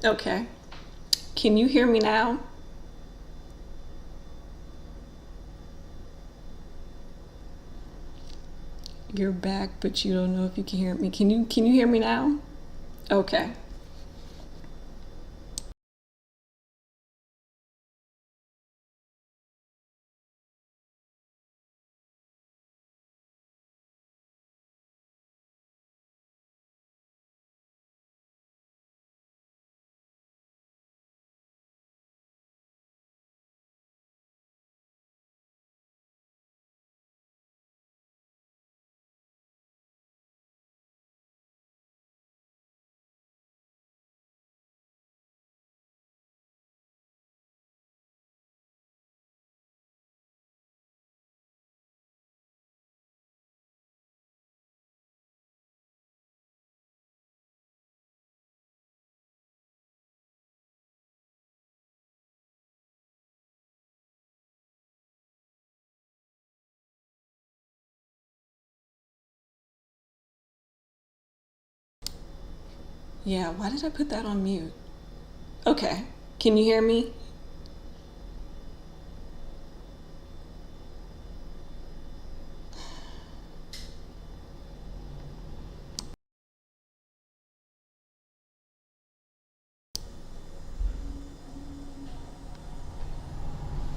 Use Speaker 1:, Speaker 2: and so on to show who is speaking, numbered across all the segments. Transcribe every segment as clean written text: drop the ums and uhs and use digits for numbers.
Speaker 1: Okay. Can you hear me now? You're back, but you don't know if you can hear me. Can you hear me now? Okay. Yeah, why did I put that on mute? Okay. Can you hear me?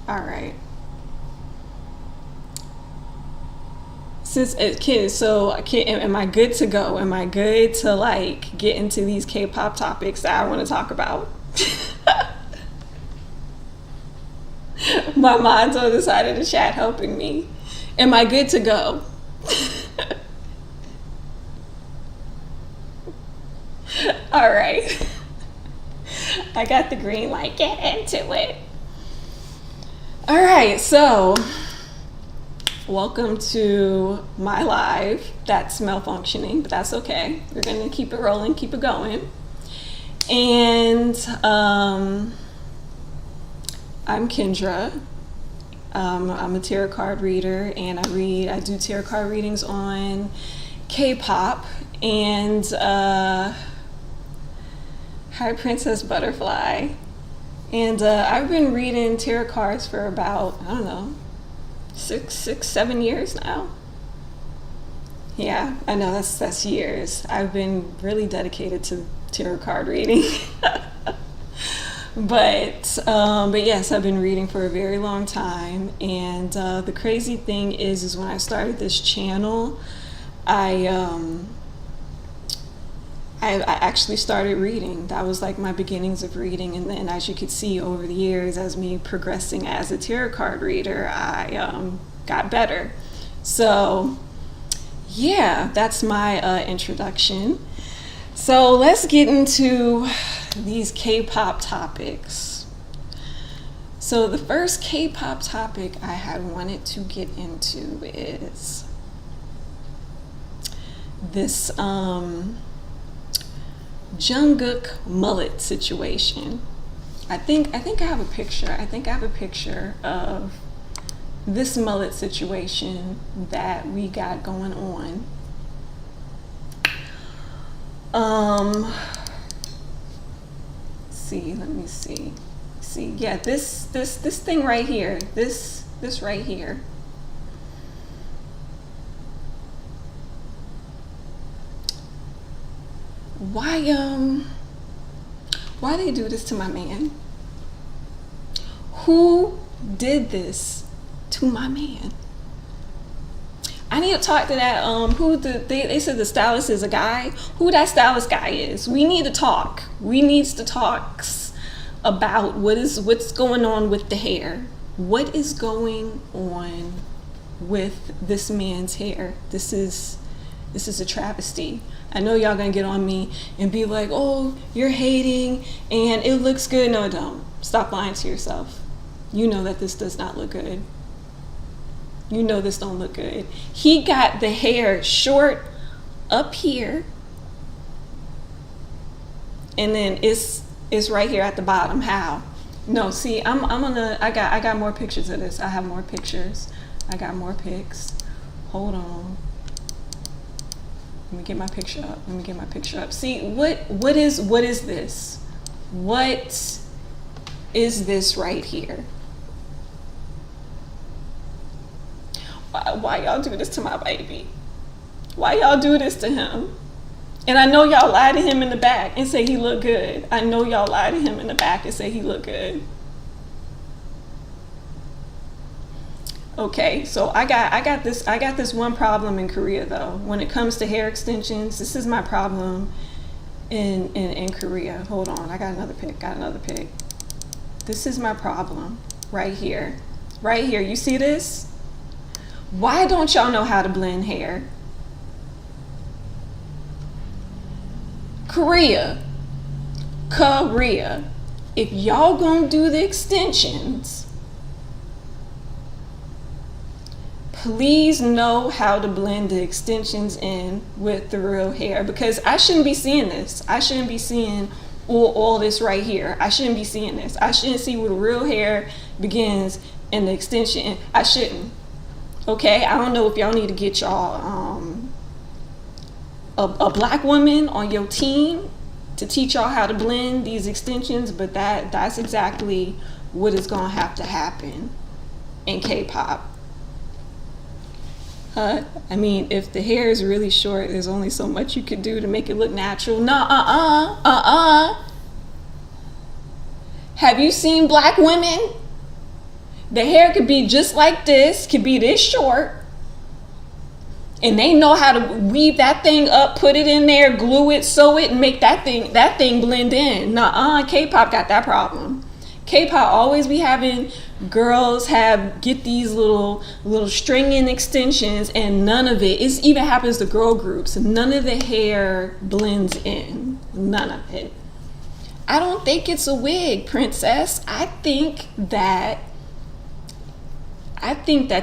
Speaker 1: All right. Since kids, so am I good to go? Am I good to like get into these K-pop topics that I want to talk about? My mind's on the side of the chat helping me. Am I good to go? All right. I got the green light. Get into it. All right. So, welcome to my live. That's malfunctioning, but that's okay. We're going to keep it rolling, keep it going. And I'm Kendra. I'm a tarot card reader, and I do tarot card readings on Kpop and Hi Princess Butterfly. And I've been reading tarot cards for about, I don't know, 7 years now. Yeah, I know that's years. I've been really dedicated to tarot card reading. But yes, I've been reading for a very long time, and the crazy thing is when I started this channel, I I actually started reading. That was like my beginnings of reading, and then as you could see over the years, as me progressing as a tarot card reader, I got better. So yeah, that's my introduction. So let's get into these K-pop topics. So the first K-pop topic I had wanted to get into is this Jungkook mullet situation. I think I have a picture. I think I have a picture of this mullet situation that we got going on. See, let me see. See, yeah, this thing right here. This right here. Why why they do this to my man? Who did this to my man? I need to talk to that they said the stylist is a guy. Who that stylist guy is. We need to talk. We need to talk about what's going on with the hair. What is going on with this man's hair? This is a travesty. I know y'all gonna get on me and be like, oh, you're hating and it looks good. No, it don't. Stop lying to yourself. You know that this does not look good. You know this don't look good. He got the hair short up here, and then it's right here at the bottom. How? No, see, I got more pictures of this. I have more pictures. I got more pics. Hold on. Let me get my picture up. See, what is this? What is this right here? Why y'all do this to my baby? Why y'all do this to him? And I know y'all lie to him in the back and say he look good. I know y'all lie to him in the back and say he look good. Okay, so I got this one problem in Korea though. When it comes to hair extensions, this is my problem in Korea. Hold on, I got another pick. This is my problem right here. Right here, you see this? Why don't y'all know how to blend hair? Korea, if y'all gonna do the extensions, please know how to blend the extensions in with the real hair, because I shouldn't be seeing this. I shouldn't be seeing all this right here. I shouldn't be seeing this. I shouldn't see where the real hair begins and the extension. I shouldn't. Okay, I don't know if y'all need to get y'all a black woman on your team to teach y'all how to blend these extensions, but that's exactly what is gonna have to happen in K-pop. I mean, if the hair is really short, there's only so much you could do to make it look natural. Have you seen black women? The hair could be just like this, could be this short, and they know how to weave that thing up, put it in there, glue it, sew it, and make that thing blend in. K-pop got that problem. K-pop always be having girls get these little stringing extensions, and none of it even happens to girl groups. None of the hair blends in. None of it. I don't think it's a wig, princess. I think that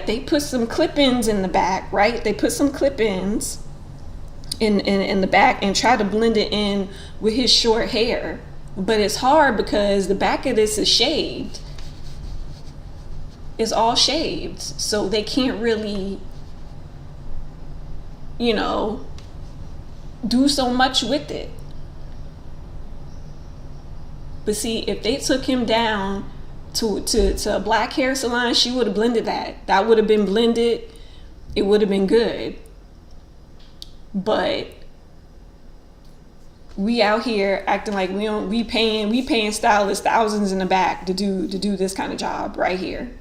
Speaker 1: they put some clip-ins in the back, right? They put some clip-ins in the back and try to blend it in with his short hair. But it's hard because the back of this is shaved. It's all shaved. So they can't really, do so much with it. But see, if they took him down to a black hair salon, she would have blended that. That would have been blended. It would have been good. But we out here acting like we paying stylists thousands in the back to do this kind of job right here.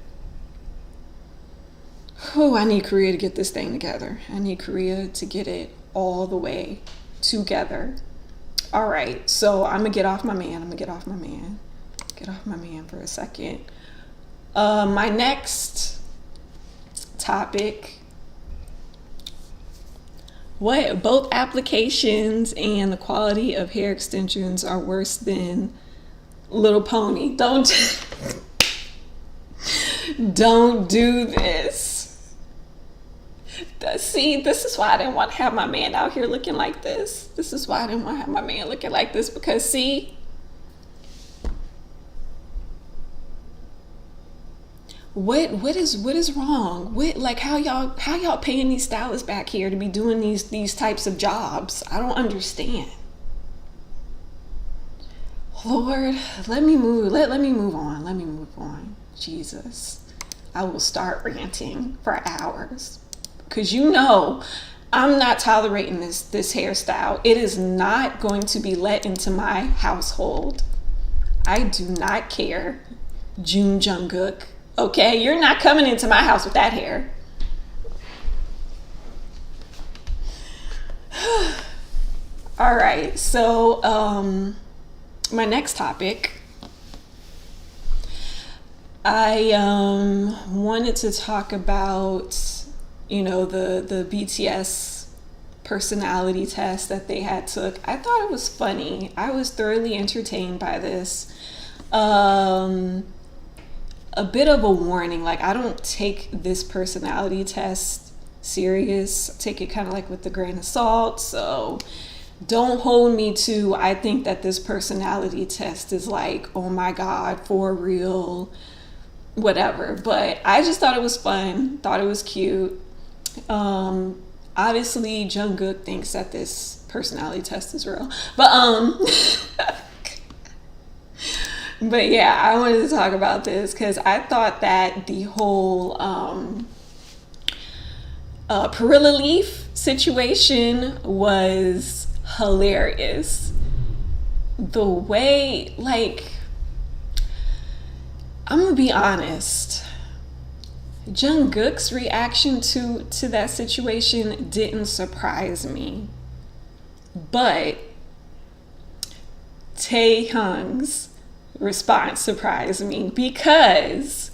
Speaker 1: Oh, I need Korea to get this thing together. I need Korea to get it all the way together. All right, so I'm gonna get off my man. Get off my man for a second. My next topic. What both applications and the quality of hair extensions are worse than Little Pony. Don't do this. See, this is why I didn't want to have my man out here looking like this. Because see, what is wrong? How y'all paying these stylists back here to be doing these types of jobs? I don't understand. Lord, let me move on. Jesus. I will start ranting for hours. Because I'm not tolerating this hairstyle. It is not going to be let into my household. I do not care. Jungkook. Okay, you're not coming into my house with that hair. All right, so my next topic, I wanted to talk about, the BTS personality test that they had took. I thought it was funny. I was thoroughly entertained by this. A bit of a warning, I don't take this personality test serious. I take it kind of with a grain of salt, so don't hold me to, I think that this personality test is oh my God, for real, whatever. But I just thought it was fun, thought it was cute. Obviously Jungkook thinks that this personality test is real, but But yeah, I wanted to talk about this because I thought that the whole perilla leaf situation was hilarious. The way, like, I'm gonna be honest. Jungkook's reaction to that situation didn't surprise me, but Taehyung's response surprised me because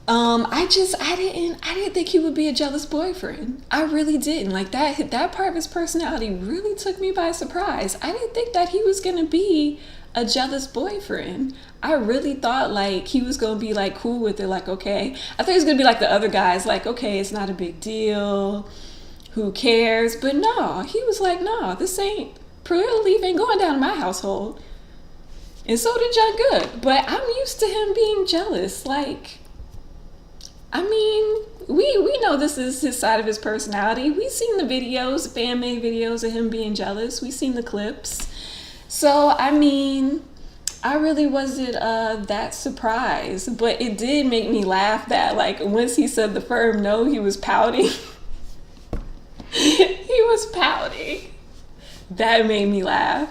Speaker 1: I didn't think he would be a jealous boyfriend. I really didn't. Like that part of his personality really took me by surprise. I didn't think that he was gonna be a jealous boyfriend. I really thought like he was gonna be like cool with it, like okay. I thought he was gonna be like the other guys, like okay, it's not a big deal. Who cares? But no, he was like, no, this ain't Perilla Leaf ain't going down in my household. And so did Jungkook. But I'm used to him being jealous. Like, I mean, we know this is his side of his personality. We've seen the videos, fan made videos of him being jealous. We've seen the clips. So, I mean, I really wasn't that surprised. But it did make me laugh that, like, once he said the firm no, he was pouting. He was pouting. That made me laugh.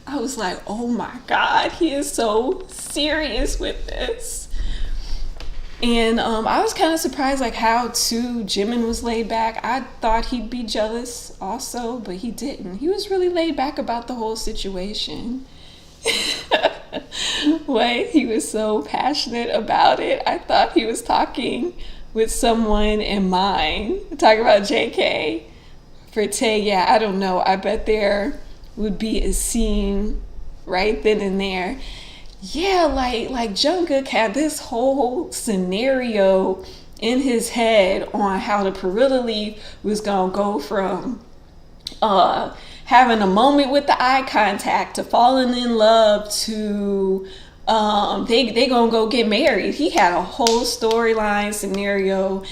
Speaker 1: I was like, oh my God, he is so serious with this. And I was kind of surprised like how too Jimin was laid back. I thought he'd be jealous also, but he didn't. He was really laid back about the whole situation. What? He was so passionate about it. I thought he was talking with someone in mind. Talking about JK. For Tay, yeah, I don't know. I bet there would be a scene right then and there. Yeah, like Jungkook had this whole scenario in his head on how the Perilla Leaf was gonna go from having a moment with the eye contact to falling in love to they gonna go get married. He had a whole storyline scenario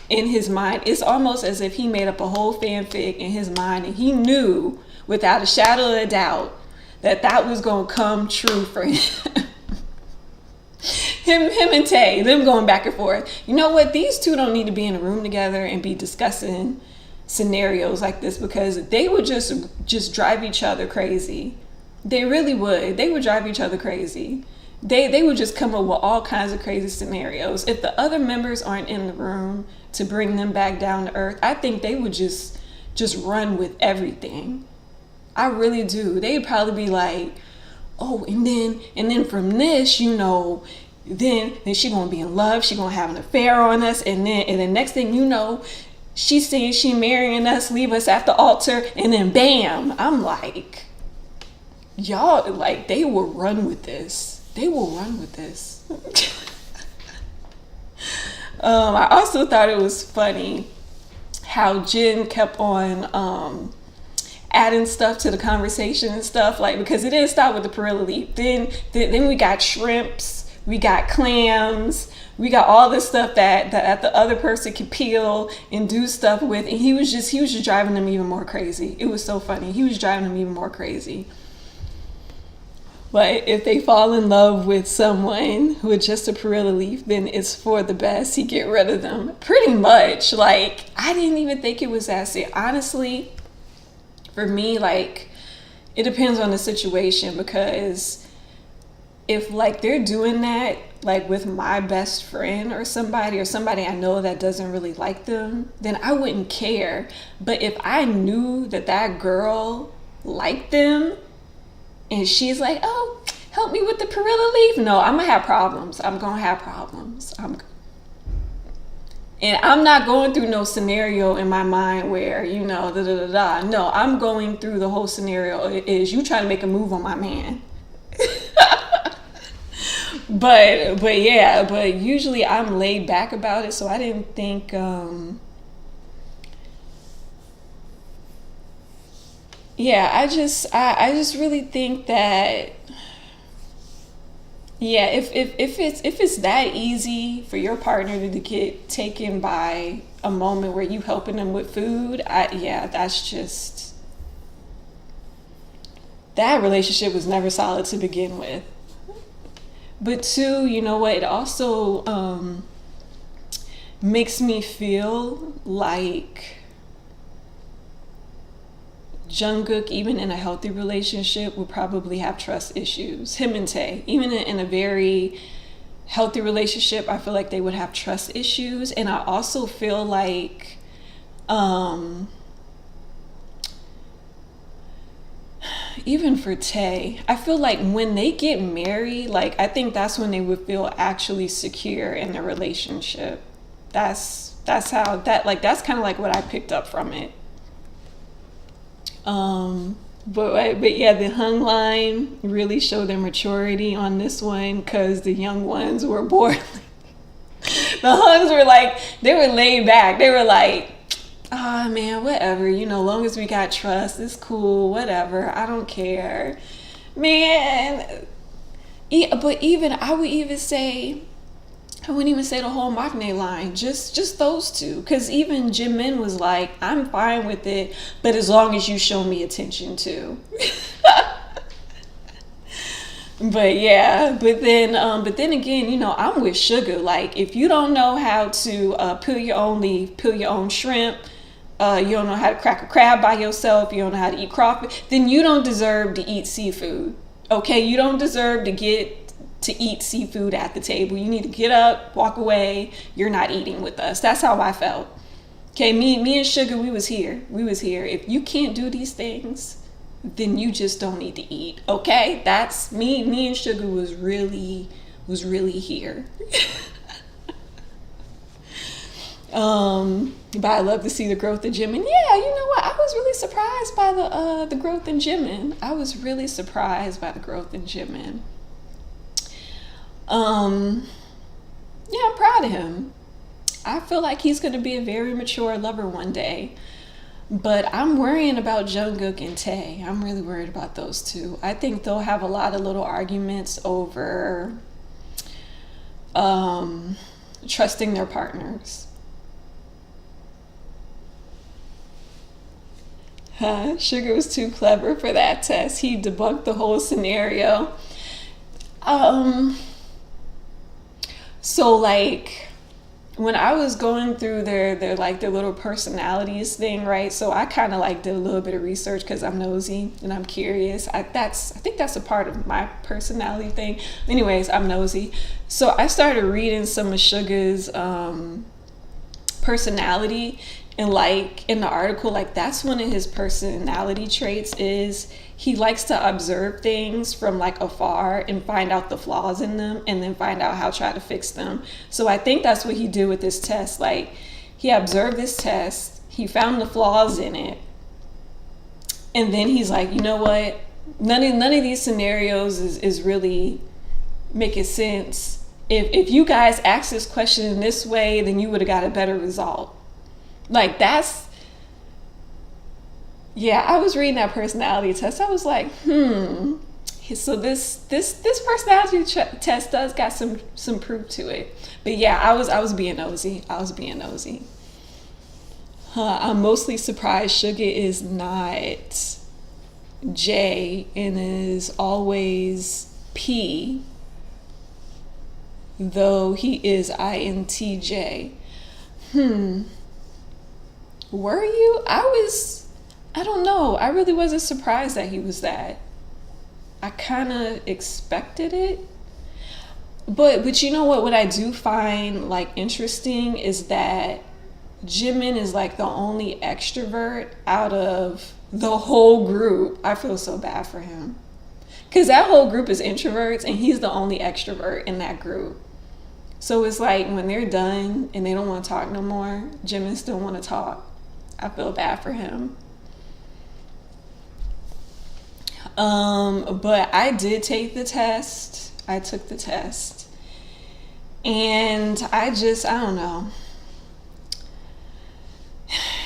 Speaker 1: in his mind. It's almost as if he made up a whole fanfic in his mind, and he knew without a shadow of a doubt that that was gonna come true for him. him and Tay, them going back and forth. You know what? These two don't need to be in a room together and be discussing scenarios like this, because they would just drive each other crazy. They really would. They would drive each other crazy. They would just come up with all kinds of crazy scenarios. If the other members aren't in the room to bring them back down to earth, I think they would just run with everything. I really do. They'd probably be like, oh, and then from this, you know, then she gonna be in love, she gonna have an affair on us, and then next thing you know, she's saying she marrying us, leave us at the altar, and then bam. I'm like, y'all, like, they will run with this. They will run with this. I also thought it was funny how Jin kept on adding stuff to the conversation and stuff, like, because it didn't stop with the Perilla Leaf. Then we got shrimps, we got clams, we got all this stuff that the other person could peel and do stuff with, and he was just driving them even more crazy. It was so funny. He was driving them even more crazy. But if they fall in love with someone who is just a Perilla Leaf, then it's for the best. He get rid of them. Pretty much. Like, I didn't even think it was that serious. Honestly, for me, like, it depends on the situation, because if, like, they're doing that, like, with my best friend or somebody I know that doesn't really like them, then I wouldn't care. But if I knew that girl liked them, and she's like, oh, help me with the Perilla Leaf. No, I'm going to have problems. I'm going to have problems. And I'm not going through no scenario in my mind where, you know, da-da-da-da. No, I'm going through the whole scenario is you trying to make a move on my man. But usually I'm laid back about it, so I didn't think... Yeah, I just really think that, yeah, if it's that easy for your partner to get taken by a moment where you helping them with food, that's just that relationship was never solid to begin with. But two, you know what? It also makes me feel like Jungkook, even in a healthy relationship, would probably have trust issues. Him and Tae, even in a very healthy relationship, I feel like they would have trust issues. And I also feel like even for Tae, I feel like when they get married, like I think that's when they would feel actually secure in their relationship. That's how that, like, that's kind of like what I picked up from it. But yeah, the Hung line really showed their maturity on this one, because the young ones were bored. The Hungs were like, they were laid back. They were like, ah, man, whatever, you know, long as we got trust, it's cool, whatever, I don't care. Man, but even, I wouldn't even say the whole Maknae line, just those two. Because even Jimin was like, I'm fine with it, but as long as you show me attention too. But yeah, but then again, you know, I'm with Sugar. Like, if you don't know how to peel your own leaf, peel your own shrimp, you don't know how to crack a crab by yourself, you don't know how to eat crawfish, then you don't deserve to eat seafood. Okay, you don't deserve to get to eat seafood at the table. You need to get up, walk away. You're not eating with us. That's how I felt. Okay, me and Sugar, we was here. If you can't do these things, then you just don't need to eat. Okay, that's me. Me and Sugar was really here. But I love to see the growth of Jimin. Yeah, you know what? I was really surprised by the growth in Jimin. Yeah, I'm proud of him. I feel like he's going to be a very mature lover one day. But I'm worrying about Jungkook and Tae. I'm really worried about those two. I think they'll have a lot of little arguments over trusting their partners. Sugar was too clever for that test. He debunked the whole scenario. So like, when I was going through their little personalities thing, right? So I kind of like did a little bit of research because I'm nosy and I'm curious. I think that's a part of my personality thing. Anyways, I'm nosy. So I started reading some of Sugar's personality, and like in the article, like that's one of his personality traits is he likes to observe things from like afar and find out the flaws in them and then find out how to try to fix them. So I think that's what he did with this test. Like, he observed this test, he found the flaws in it, and then he's like, you know what? None of these scenarios is really making sense. If you guys asked this question in this way, then you would have got a better result. Like, that's, yeah, I was reading that personality test. I was like, so this personality test does got some proof to it. But yeah, I was being nosy. I'm mostly surprised Sugar is not J and is always P, though he is INTJ. Were you? I don't know. I really wasn't surprised that he was that. I kind of expected it. But you know what I do find like interesting is that Jimin is like the only extrovert out of the whole group. I feel so bad for him. Because that whole group is introverts and he's the only extrovert in that group. So it's like when they're done and they don't want to talk no more, Jimin still want to talk. I feel bad for him. But I did take the test. I took the test. And I don't know.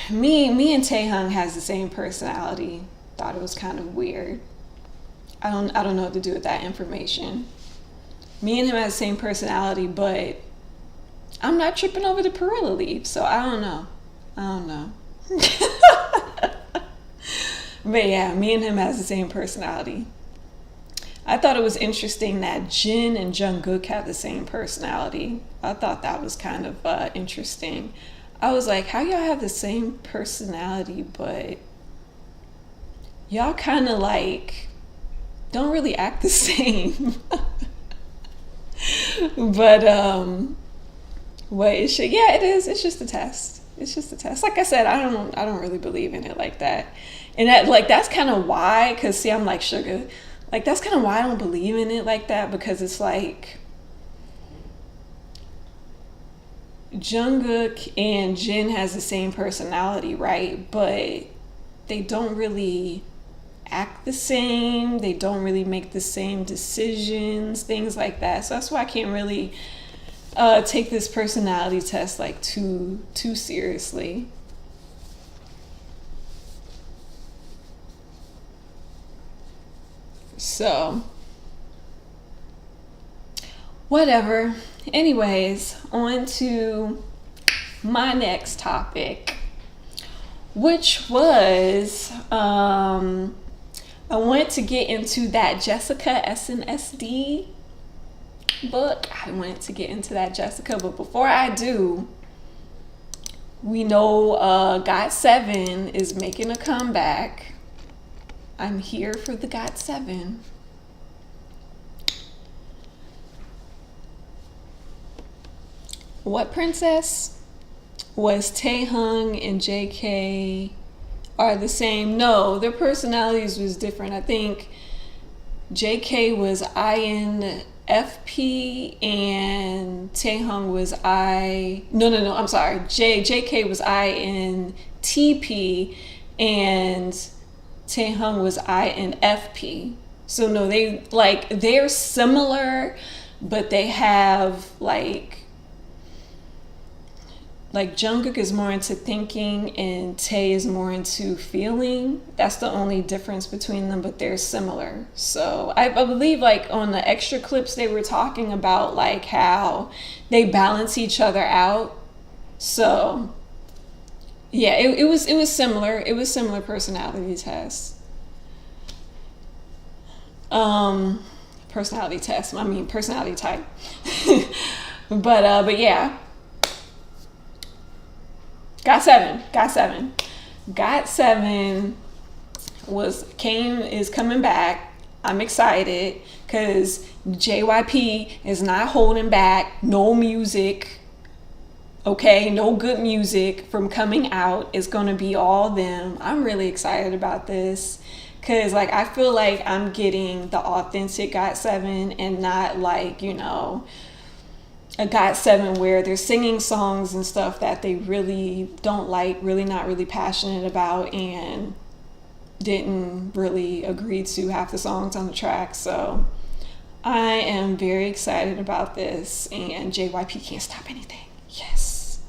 Speaker 1: Me and Taehyung has the same personality. Thought it was kind of weird. I don't know what to do with that information. Me and him have the same personality, but I'm not tripping over the perilla leaf, so I don't know. But yeah, me and him has the same personality. I thought it was interesting that Jin and Jungkook have the same personality. I thought that was kind of interesting. I was like, how y'all have the same personality, but y'all kind of like don't really act the same. But it should, yeah, it is. It's just a test. It's just a test. Like I said, I don't really believe in it like that. And that, like, that's kind of why, because see, I'm like Sugar. Like, that's kind of why I don't believe in it like that, because it's like Jungkook and Jin has the same personality, right? But they don't really act the same. They don't really make the same decisions, things like that. So that's why I can't really take this personality test like too seriously. So whatever. Anyways, on to my next topic, which was I wanted to get into that Jessica SNSD book. I wanted to get into that Jessica, but before I do, we know GOT7 is making a comeback. I'm here for the GOT7. What princess? Was Taehyung and JK are the same? No, their personalities was different. I think JK was INFP and Taehyung was I'm sorry. JK was INTP and Taehyung was INFP. So no, they're similar, but they have like Jungkook is more into thinking and Tae is more into feeling. That's the only difference between them, but they're similar. So I believe like on the extra clips they were talking about like how they balance each other out. So yeah, it was similar. It was similar personality tests. Personality test. I mean personality type. but yeah. GOT7 is coming back. I'm excited because JYP is not holding back no music. Okay, no good music from coming out. It's gonna be all them. I'm really excited about this because like I feel like I'm getting the authentic GOT7 and not like, you know, a GOT7 where they're singing songs and stuff that they really don't like, really not really passionate about, and didn't really agree to half the songs on the track. So I am very excited about this, and JYP can't stop anything. Yes.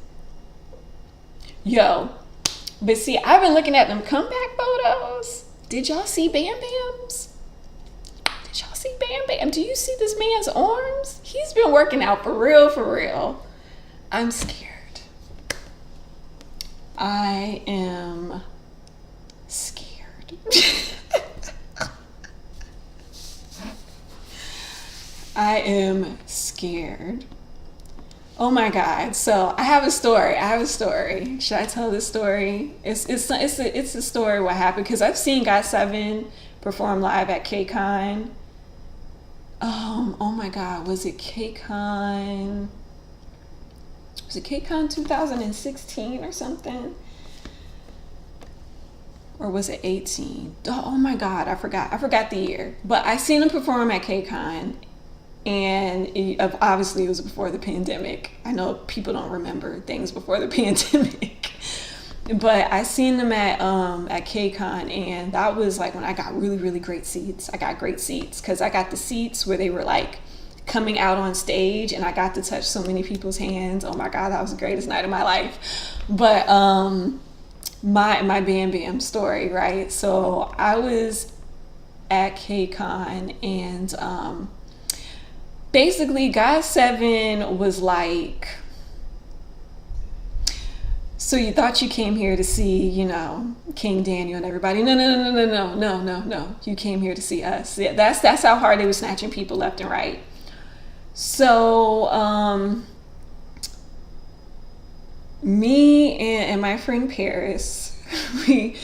Speaker 1: Yo, but see, I've been looking at them comeback photos. Did y'all see Bam Bam's? Y'all see Bam Bam? Do you see this man's arms? He's been working out for real, for real. I'm scared. I am scared. I am scared. Oh my God. So I have a story. Should I tell this story? It's a story what happened because I've seen GOT7 perform live at KCON. Oh my God, was it KCON 2016 or something? Or was it 18? Oh my God, I forgot the year. But I seen him perform at KCON, and obviously it was before the pandemic. I know people don't remember things before the pandemic. But I seen them at KCON, and that was like when I got really, really great seats. I got great seats because I got the seats where they were like coming out on stage, and I got to touch so many people's hands. Oh my God, that was the greatest night of my life. But my Bam Bam story, right? So I was at KCON, and basically GOT7 was like, So you thought you came here to see, King Daniel and everybody. No, no, no, no, no, no, no, no. You came here to see us. Yeah, that's how hard they were snatching people left and right. So, me and my friend Paris, we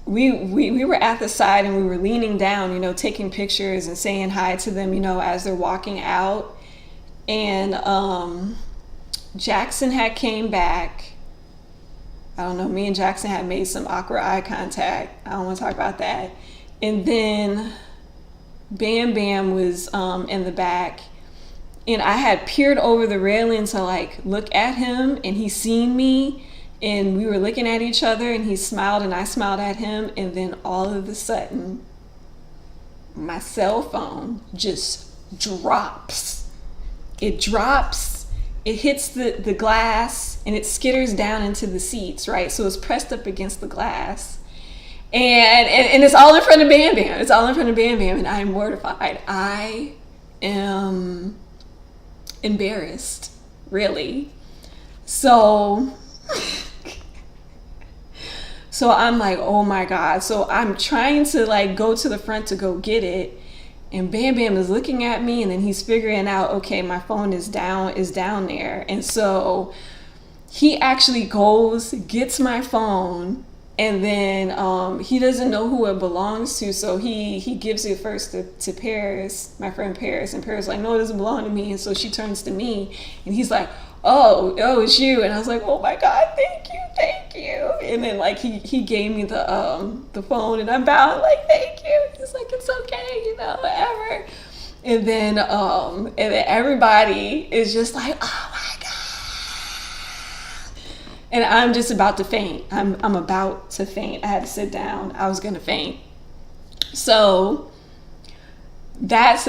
Speaker 1: were at the side and we were leaning down, taking pictures and saying hi to them, as they're walking out. And Jackson had came back. I don't know, me and Jackson had made some awkward eye contact. I don't want to talk about that. And then Bam Bam was in the back. And I had peered over the railing to like look at him, and he seen me, and we were looking at each other, and he smiled and I smiled at him. And then all of a sudden, my cell phone just drops. It drops, it hits the glass, and it skitters down into the seats, right? So it's pressed up against the glass. And it's all in front of Bam Bam. It's all in front of Bam Bam, and I'm mortified. I am embarrassed, really. So I'm like, oh my God. So I'm trying to like go to the front to go get it. And Bam Bam is looking at me, and then he's figuring out, okay, my phone is down there. And so he actually goes, gets my phone, and then he doesn't know who it belongs to. So he gives it first to Paris, my friend Paris. And Paris is like, no, it doesn't belong to me. And so she turns to me, and he's like, oh, it's you. And I was like, oh my God, thank you. And then like he gave me the phone, and I'm bowing like, thank you. He's like, it's okay, whatever. And then everybody is just like, oh my God. And I'm just about to faint. I'm about to faint. I had to sit down. I was gonna faint. So that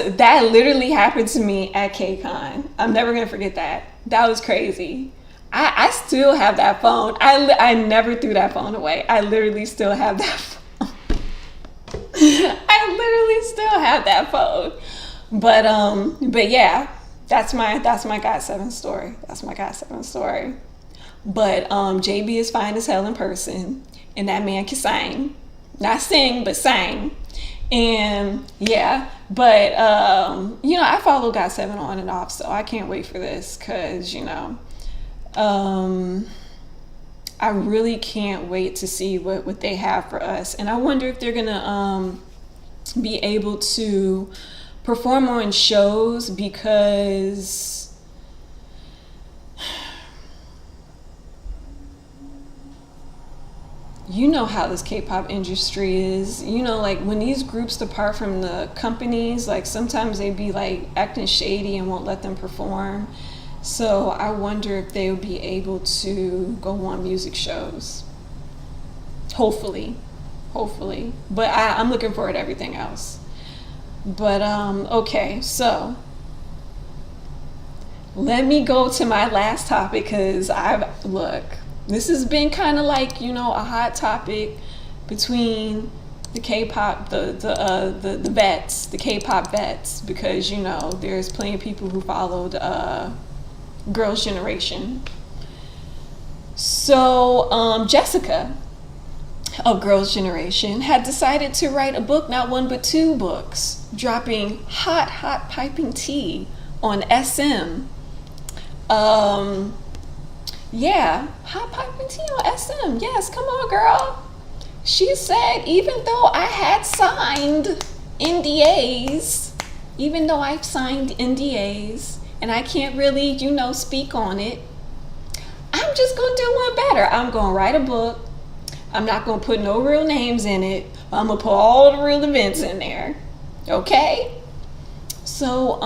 Speaker 1: literally happened to me at KCON. I'm never gonna forget that. That was crazy. I still have that phone. I never threw that phone away. I literally still have that phone. I literally still have that phone. But yeah, that's my GOT7 story. That's my GOT7 story. But JB is fine as hell in person, and that man can sing. Not sing, but sing. And yeah, but I follow GOT7 on and off, so I can't wait for this, because I really can't wait to see what they have for us. And I wonder if they're gonna be able to perform on shows, because you know how this K-pop industry is. Like when these groups depart from the companies, like sometimes they be like acting shady and won't let them perform. So I wonder if they will be able to go on music shows. Hopefully. But I'm looking forward to everything else. But okay, so let me go to my last topic, because this has been kind of like, a hot topic between the K-pop, the vets, the K-pop vets, because, there's plenty of people who followed Girls' Generation. So Jessica of Girls' Generation had decided to write a book, not one but two books, dropping hot piping tea on SM. Yeah, hot piping tea on SM. Yes, come on, girl. She said, even though I had signed NDAs, and I can't really, speak on it, I'm just going to do one better. I'm going to write a book. I'm not going to put no real names in it. I'm going to put all the real events in there. Okay? So,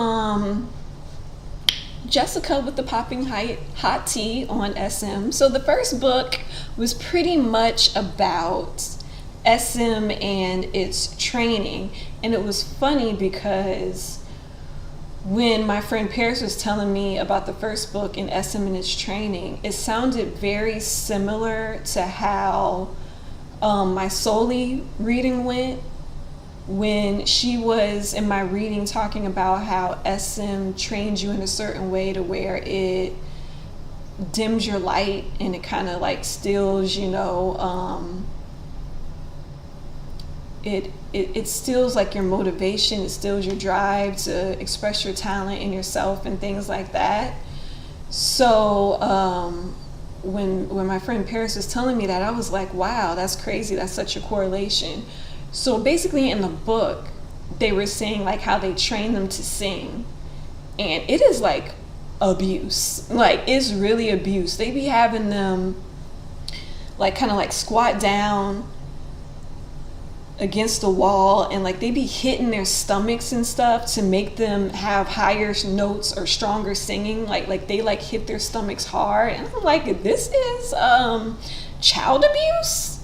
Speaker 1: Jessica with the popping hot tea on SM. So the first book was pretty much about SM and its training. And it was funny because when my friend Paris was telling me about the first book in SM and its training, it sounded very similar to how my Soli reading went, when she was in my reading talking about how SM trains you in a certain way to where it dims your light, and it kind of like steals, it steals like your motivation, it steals your drive to express your talent in yourself and things like that. So when my friend Paris was telling me that, I was like, wow, that's crazy, that's such a correlation. So basically in the book, they were saying like how they train them to sing, and it is like abuse. Like, it's really abuse. They be having them like kind of like squat down against the wall, and like they be hitting their stomachs and stuff to make them have higher notes or stronger singing. Like they like hit their stomachs hard, and I'm like, this is child abuse.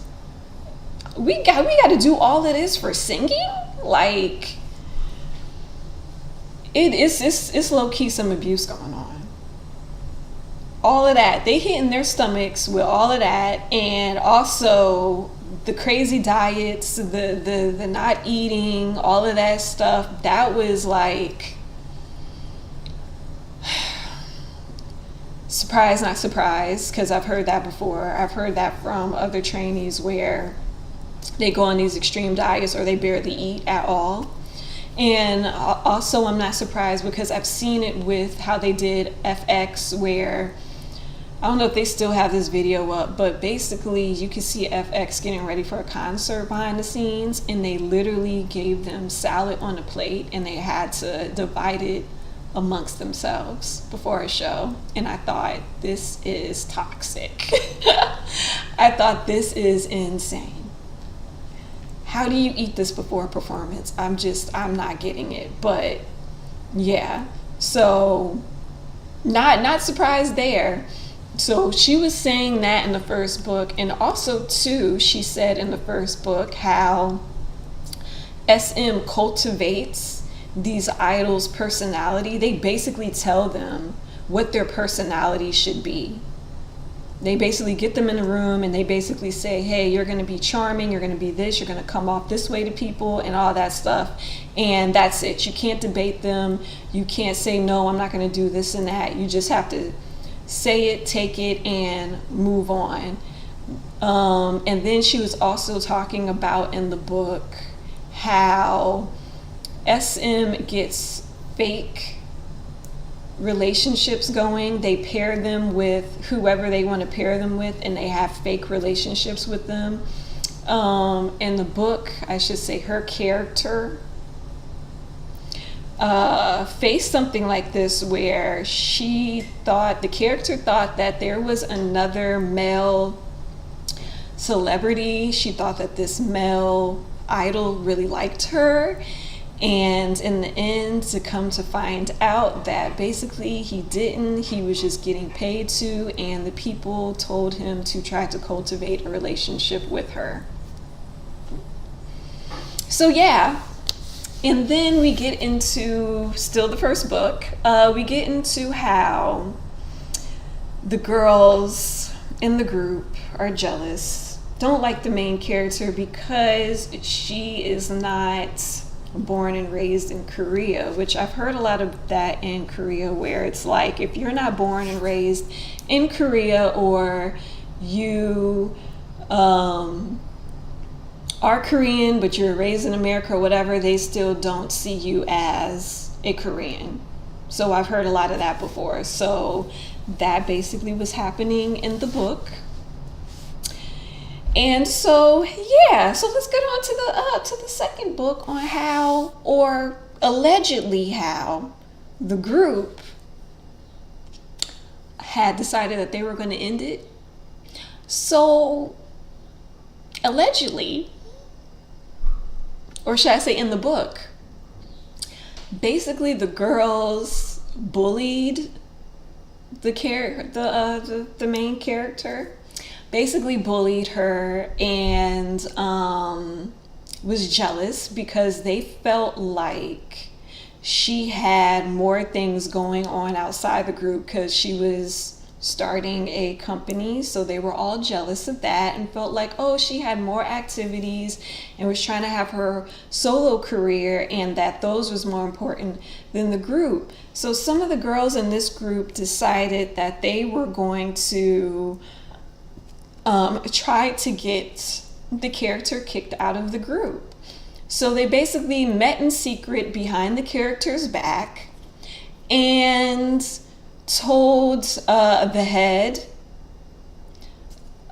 Speaker 1: We got to do all of this for singing? Like, it's low key some abuse going on. All of that, they hitting their stomachs with all of that, and also the crazy diets, the not eating, all of that stuff. That was like, surprise, not surprise, because I've heard that before. I've heard that from other trainees where they go on these extreme diets or they barely eat at all. And also, I'm not surprised because I've seen it with how they did FX, where I don't know if they still have this video up, but basically you can see FX getting ready for a concert behind the scenes, and they literally gave them salad on a plate and they had to divide it amongst themselves before a show. And I thought, this is toxic. I thought, this is insane. How do you eat this before a performance? I'm not getting it. But yeah, so not surprised there. So she was saying that in the first book, and also too, she said in the first book how SM cultivates these idols' personality. They basically tell them what their personality should be. They basically get them in a room and they basically say, hey, you're going to be charming, you're going to be this, you're going to come off this way to people and all that stuff. And that's it. You can't debate them. You can't say, no, I'm not going to do this and that. You just have to say it, take it, and move on. And then she was also talking about in the book how SM gets fake relationships going. They pair them with whoever they want to pair them with, and they have fake relationships with them. In the book, I should say, her character faced something like this, where the character thought that there was another male celebrity. She thought that this male idol really liked her, and in the end, to come to find out that basically he didn't. He was just getting paid to, and the people told him to try to cultivate a relationship with her. So yeah. And then we get into, still the first book, we get into how the girls in the group are jealous, don't like the main character because she is not born and raised in Korea, which I've heard a lot of that in Korea, where it's like, if you're not born and raised in Korea, or you are Korean but you're raised in America or whatever, they still don't see you as a Korean. So I've heard a lot of that before. So that basically was happening in the book. And so yeah, so let's get on to the second book, on how, or allegedly how, the group had decided that they were going to end it. So allegedly, or should I say in the book, basically the girls bullied the main character, basically bullied her, and was jealous because they felt like she had more things going on outside the group, because she was starting a company, so they were all jealous of that and felt like, oh, she had more activities and was trying to have her solo career, and that those was more important than the group. So some of the girls in this group decided that they were going to try to get the character kicked out of the group. So they basically met in secret behind the character's back and told the head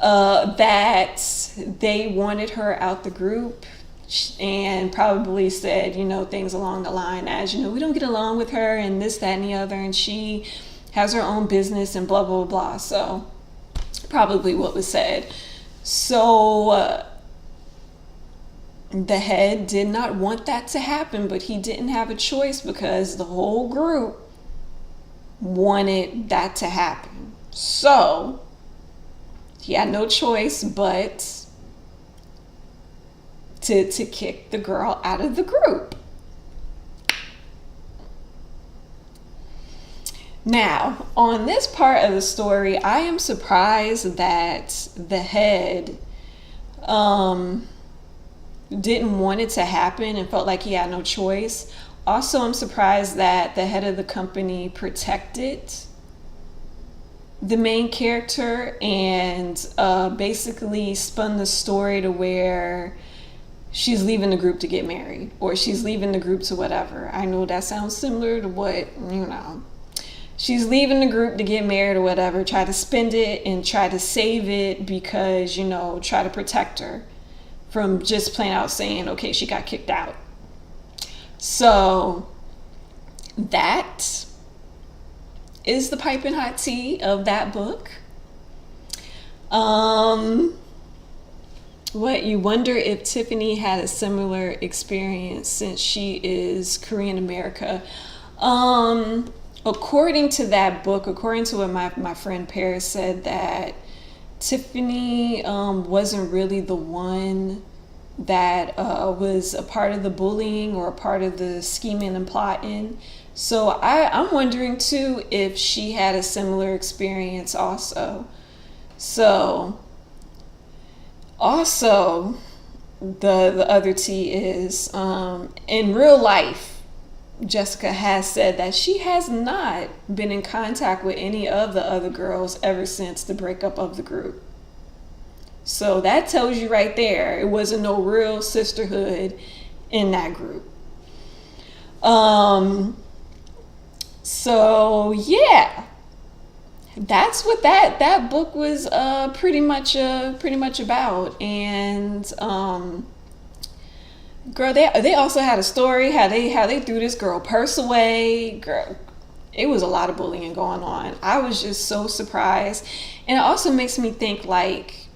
Speaker 1: that they wanted her out the group, and probably said, things along the line as, we don't get along with her and this, that, and the other, and she has her own business and blah, blah, blah. So probably what was said. So the head did not want that to happen, but he didn't have a choice because the whole group wanted that to happen. So he had no choice but to kick the girl out of the group. Now, on this part of the story, I am surprised that the head didn't want it to happen and felt like he had no choice. Also, I'm surprised that the head of the company protected the main character and basically spun the story to where she's leaving the group to get married, or she's leaving the group to whatever. I know that sounds similar to what, she's leaving the group to get married or whatever, try to spend it and try to save it because, try to protect her from just plain out saying, okay, she got kicked out. So that is the piping hot tea of that book. What you wonder if Tiffany had a similar experience since she is Korean America. According to that book, according to what my friend Paris said, that Tiffany wasn't really the one that was a part of the bullying or a part of the scheming and plotting. So I'm wondering too if she had a similar experience also. So also the other tea is in real life, Jessica has said that she has not been in contact with any of the other girls ever since the breakup of the group. So that tells you right there, it wasn't no real sisterhood in that group. So yeah, that's what that book was pretty much about. And girl, they also had a story how they threw this girl purse away. Girl, it was a lot of bullying going on. I was just so surprised, and it also makes me think like,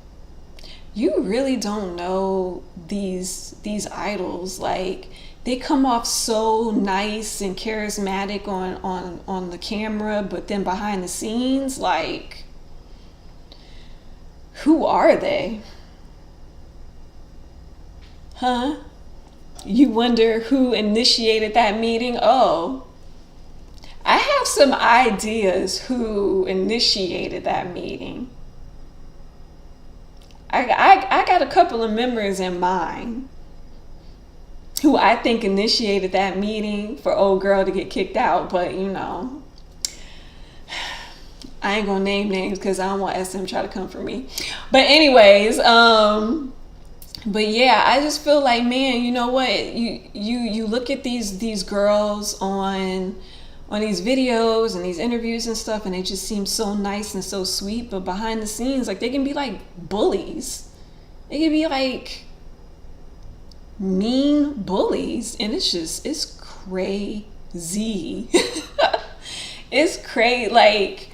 Speaker 1: you really don't know these idols. Like, they come off so nice and charismatic on the camera, but then behind the scenes, like, who are they? Huh? You wonder who initiated that meeting? Oh, I have some ideas who initiated that meeting. I got a couple of members in mind who I think initiated that meeting for old girl to get kicked out, but I ain't gonna name names because I don't want SM try to come for me. But anyways, but yeah, I just feel like, man, you know what? You look at these girls on these videos and these interviews and stuff, and they just seem so nice and so sweet, but behind the scenes, like, they can be like bullies. They can be like mean bullies, and it's crazy. It's crazy. Like,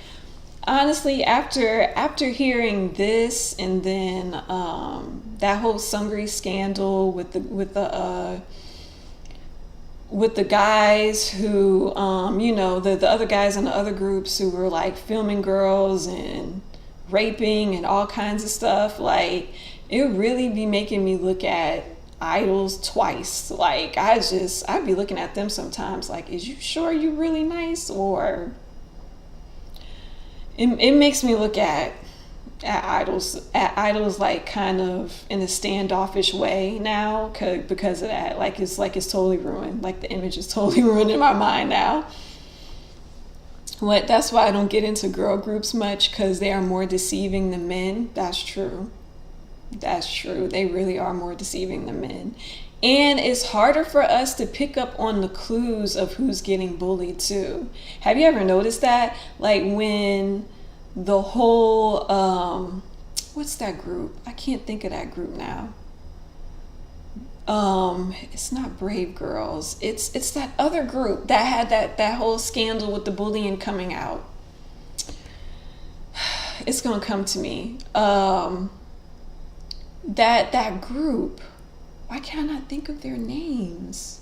Speaker 1: honestly, after hearing this, and then that whole Sungri scandal with the guys who the other guys in the other groups who were like filming girls and raping and all kinds of stuff, like, it really be making me look at idols twice. Like, I'd be looking at them sometimes like, is you sure you really nice, or it makes me look at idols like kind of in a standoffish way now because of that. Like it's totally ruined. Like the image is totally ruined in my mind now. That's why I don't get into girl groups much, because they are more deceiving than men. That's true. That's true. They really are more deceiving than men. And it's harder for us to pick up on the clues of who's getting bullied too. Have you ever noticed that? Like when the whole what's that group? I can't think of that group now. It's not Brave Girls. It's that other group that had that whole scandal with the bullying coming out. It's gonna come to me. That group. Why can't I think of their names?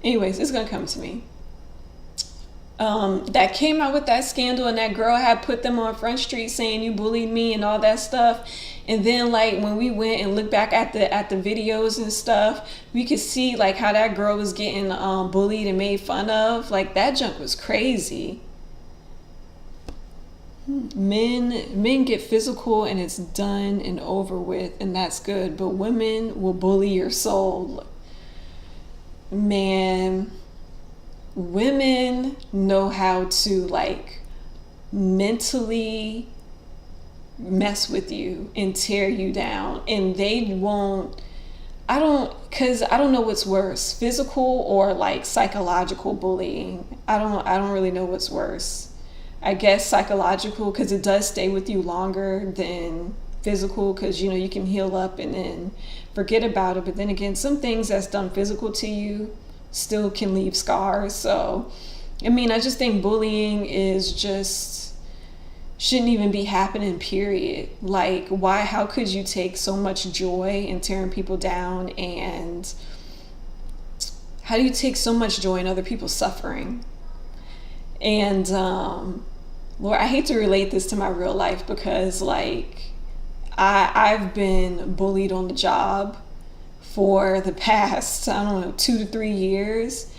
Speaker 1: Anyways, it's gonna come to me. That came out with that scandal, and that girl had put them on Front Street saying you bullied me and all that stuff. And then like when we went and looked back at the videos and stuff, we could see like how that girl was getting bullied and made fun of. Like that junk was crazy. Men get physical and it's done and over with, and that's good. But women will bully your soul. Man, women know how to like mentally mess with you and tear you down, and they won't. Because I don't know what's worse, physical or like psychological bullying. I don't really know what's worse. I guess psychological, because it does stay with you longer than physical, because you can heal up and then forget about it. But then again, some things that's done physical to you still can leave scars. So I mean, I just think bullying shouldn't even be happening, period. Like, how could you take so much joy in tearing people down? And how do you take so much joy in other people's suffering? And Lord, I hate to relate this to my real life, because like I've been bullied on the job for the past, I don't know, 2 to 3 years.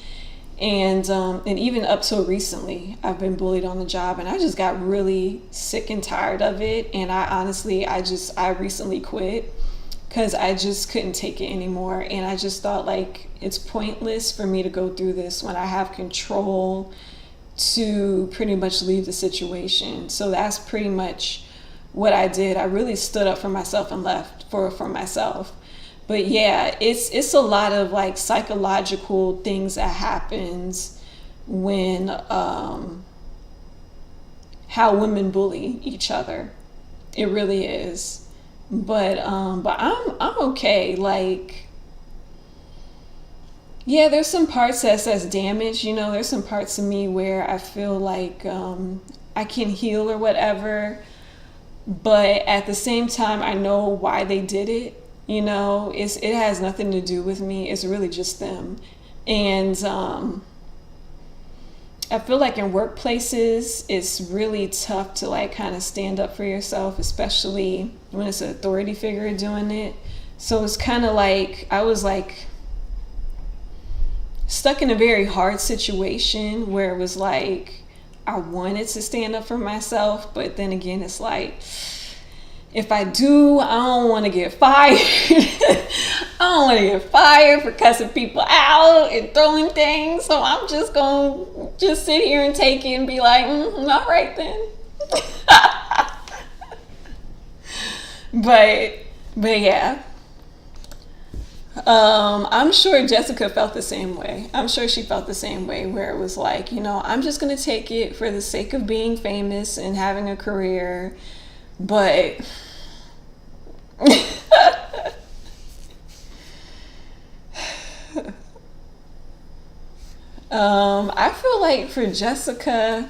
Speaker 1: And even up till recently, I've been bullied on the job, and I just got really sick and tired of it. And I recently quit, because I just couldn't take it anymore. And I just thought like it's pointless for me to go through this when I have control to pretty much leave the situation. So that's pretty much what I did. I really stood up for myself and left for myself. But yeah, it's a lot of like psychological things that happens when how women bully each other. It really is. But I'm okay. Like, yeah, there's some parts that's damaged. There's some parts of me where I feel like I can heal or whatever. But at the same time, I know why they did it. It has nothing to do with me. It's really just them. And I feel like in workplaces, it's really tough to like kind of stand up for yourself, especially when it's an authority figure doing it. So it's kind of like I was like stuck in a very hard situation where it was like I wanted to stand up for myself, but then again, it's like, if I do, I don't want to get fired. I don't want to get fired for cussing people out and throwing things. So I'm just going to sit here and take it and be like, all right then. But yeah. I'm sure Jessica felt the same way. I'm sure she felt the same way, where it was like, I'm just going to take it for the sake of being famous and having a career. But I feel like for Jessica,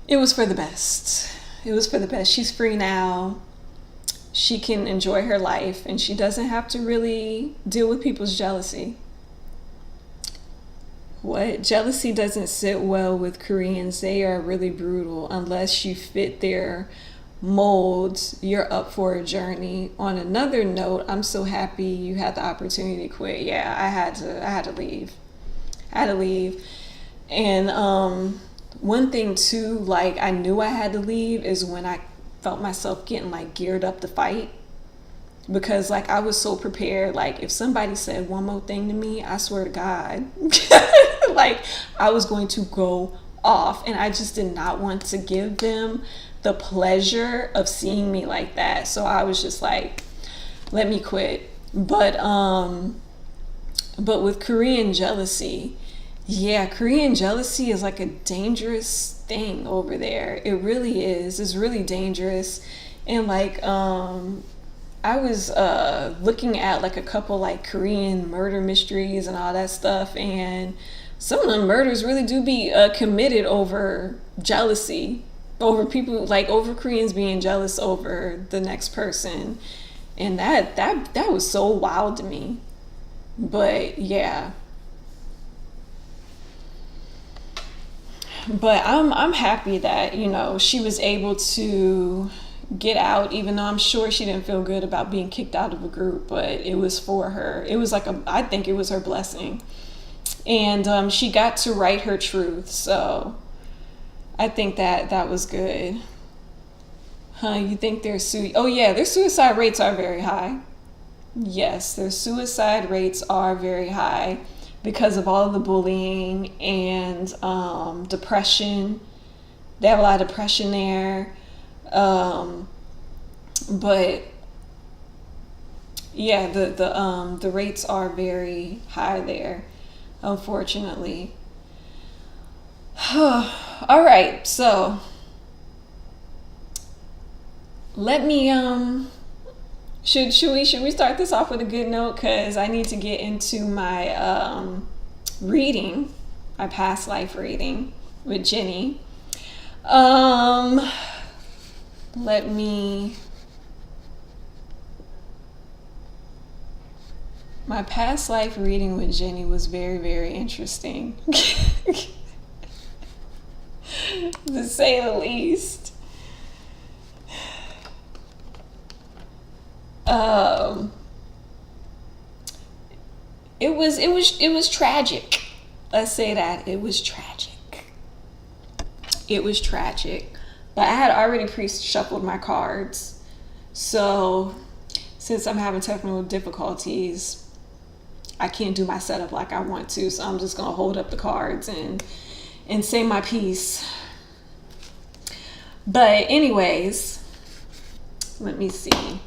Speaker 1: it was for the best. It was for the best. She's free now. She can enjoy her life, and she doesn't have to really deal with people's jealousy. What? Jealousy doesn't sit well with Koreans. They are really brutal unless you fit their mold, you're up for a journey. On another note, I'm so happy you had the opportunity to quit. Yeah, I had to leave. I had to leave. And one thing too, like I knew I had to leave is when I felt myself getting like geared up to fight. Because like I was so prepared, like if somebody said one more thing to me, I swear to God, like I was going to go off, and I just did not want to give them the pleasure of seeing me like that. So I was just like, let me quit. But with Korean jealousy, yeah, Korean jealousy is like a dangerous thing over there. It really is. It's really dangerous. And like I was looking at like a couple like Korean murder mysteries and all that stuff, and some of the murders really do be committed over jealousy, over people, like over Koreans being jealous over the next person. And that was so wild to me. But yeah. But I'm happy that, you know, she was able to get out, even though I'm sure she didn't feel good about being kicked out of a group, but it was for her. It was like I think it was her blessing. And she got to write her truth. So I think that was good. You think their suicide rates are very high. Yes, their suicide rates are very high because of all the bullying and depression. They have a lot of depression there. But yeah, the rates are very high there, unfortunately. All right, so let me should we start this off with a good note, because I need to get into my reading, my past life reading with Jennie. My past life reading with Jennie was very, very interesting, to say the least. It was tragic. Let's say that it was tragic. It was tragic. But I had already pre-shuffled my cards. So since I'm having technical difficulties, I can't do my setup like I want to. So I'm just going to hold up the cards and say my piece. But anyways, let me see.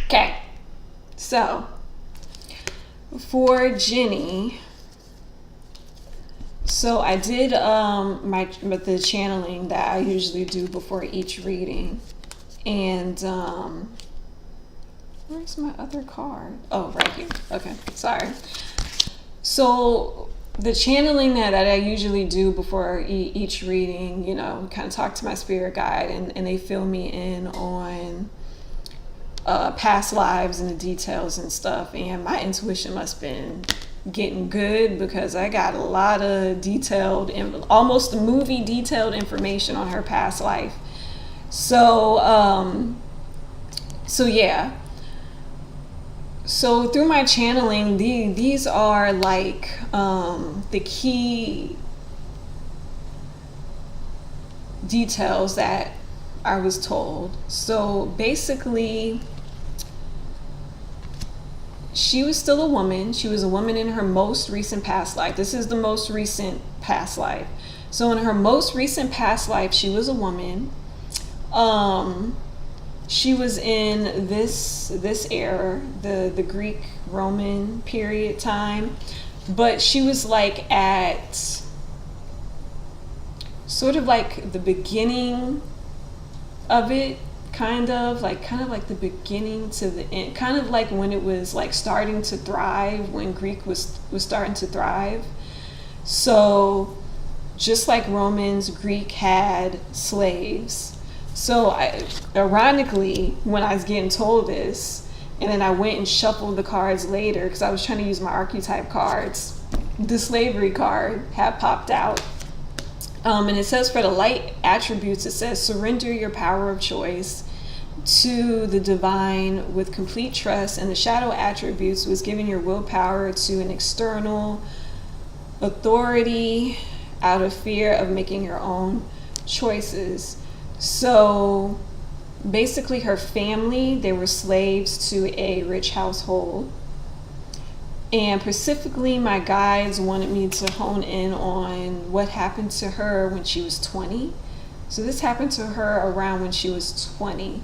Speaker 1: Okay. So for Jennie, so I did the channeling that I usually do before each reading, and where's my other card? Oh, right here. Okay, sorry. So the channeling that I usually do before each reading, you know, kind of talk to my spirit guide, and they fill me in on past lives and the details and stuff. And my intuition must have been getting good, because I got a lot of detailed, almost movie detailed information on her past life. So yeah. So through my channeling, these are like the key details that I was told. So basically, she was still a woman. She was a woman in her most recent past life. This is the most recent past life. So in her most recent past life, she was a woman. She was in this era, the Greek Roman period time, but she was like at sort of like the beginning of it, kind of like the beginning to the end, kind of like when it was like starting to thrive, when Greek was starting to thrive. So just like Romans, Greek had slaves. So ironically, when I was getting told this, and then I went and shuffled the cards later, because I was trying to use my archetype cards, the slavery card had popped out. And it says for the light attributes, it says surrender your power of choice to the divine with complete trust. And the shadow attributes was giving your willpower to an external authority out of fear of making your own choices. So basically her family, they were slaves to a rich household. And specifically, my guides wanted me to hone in on what happened to her when she was 20. So this happened to her around when she was 20.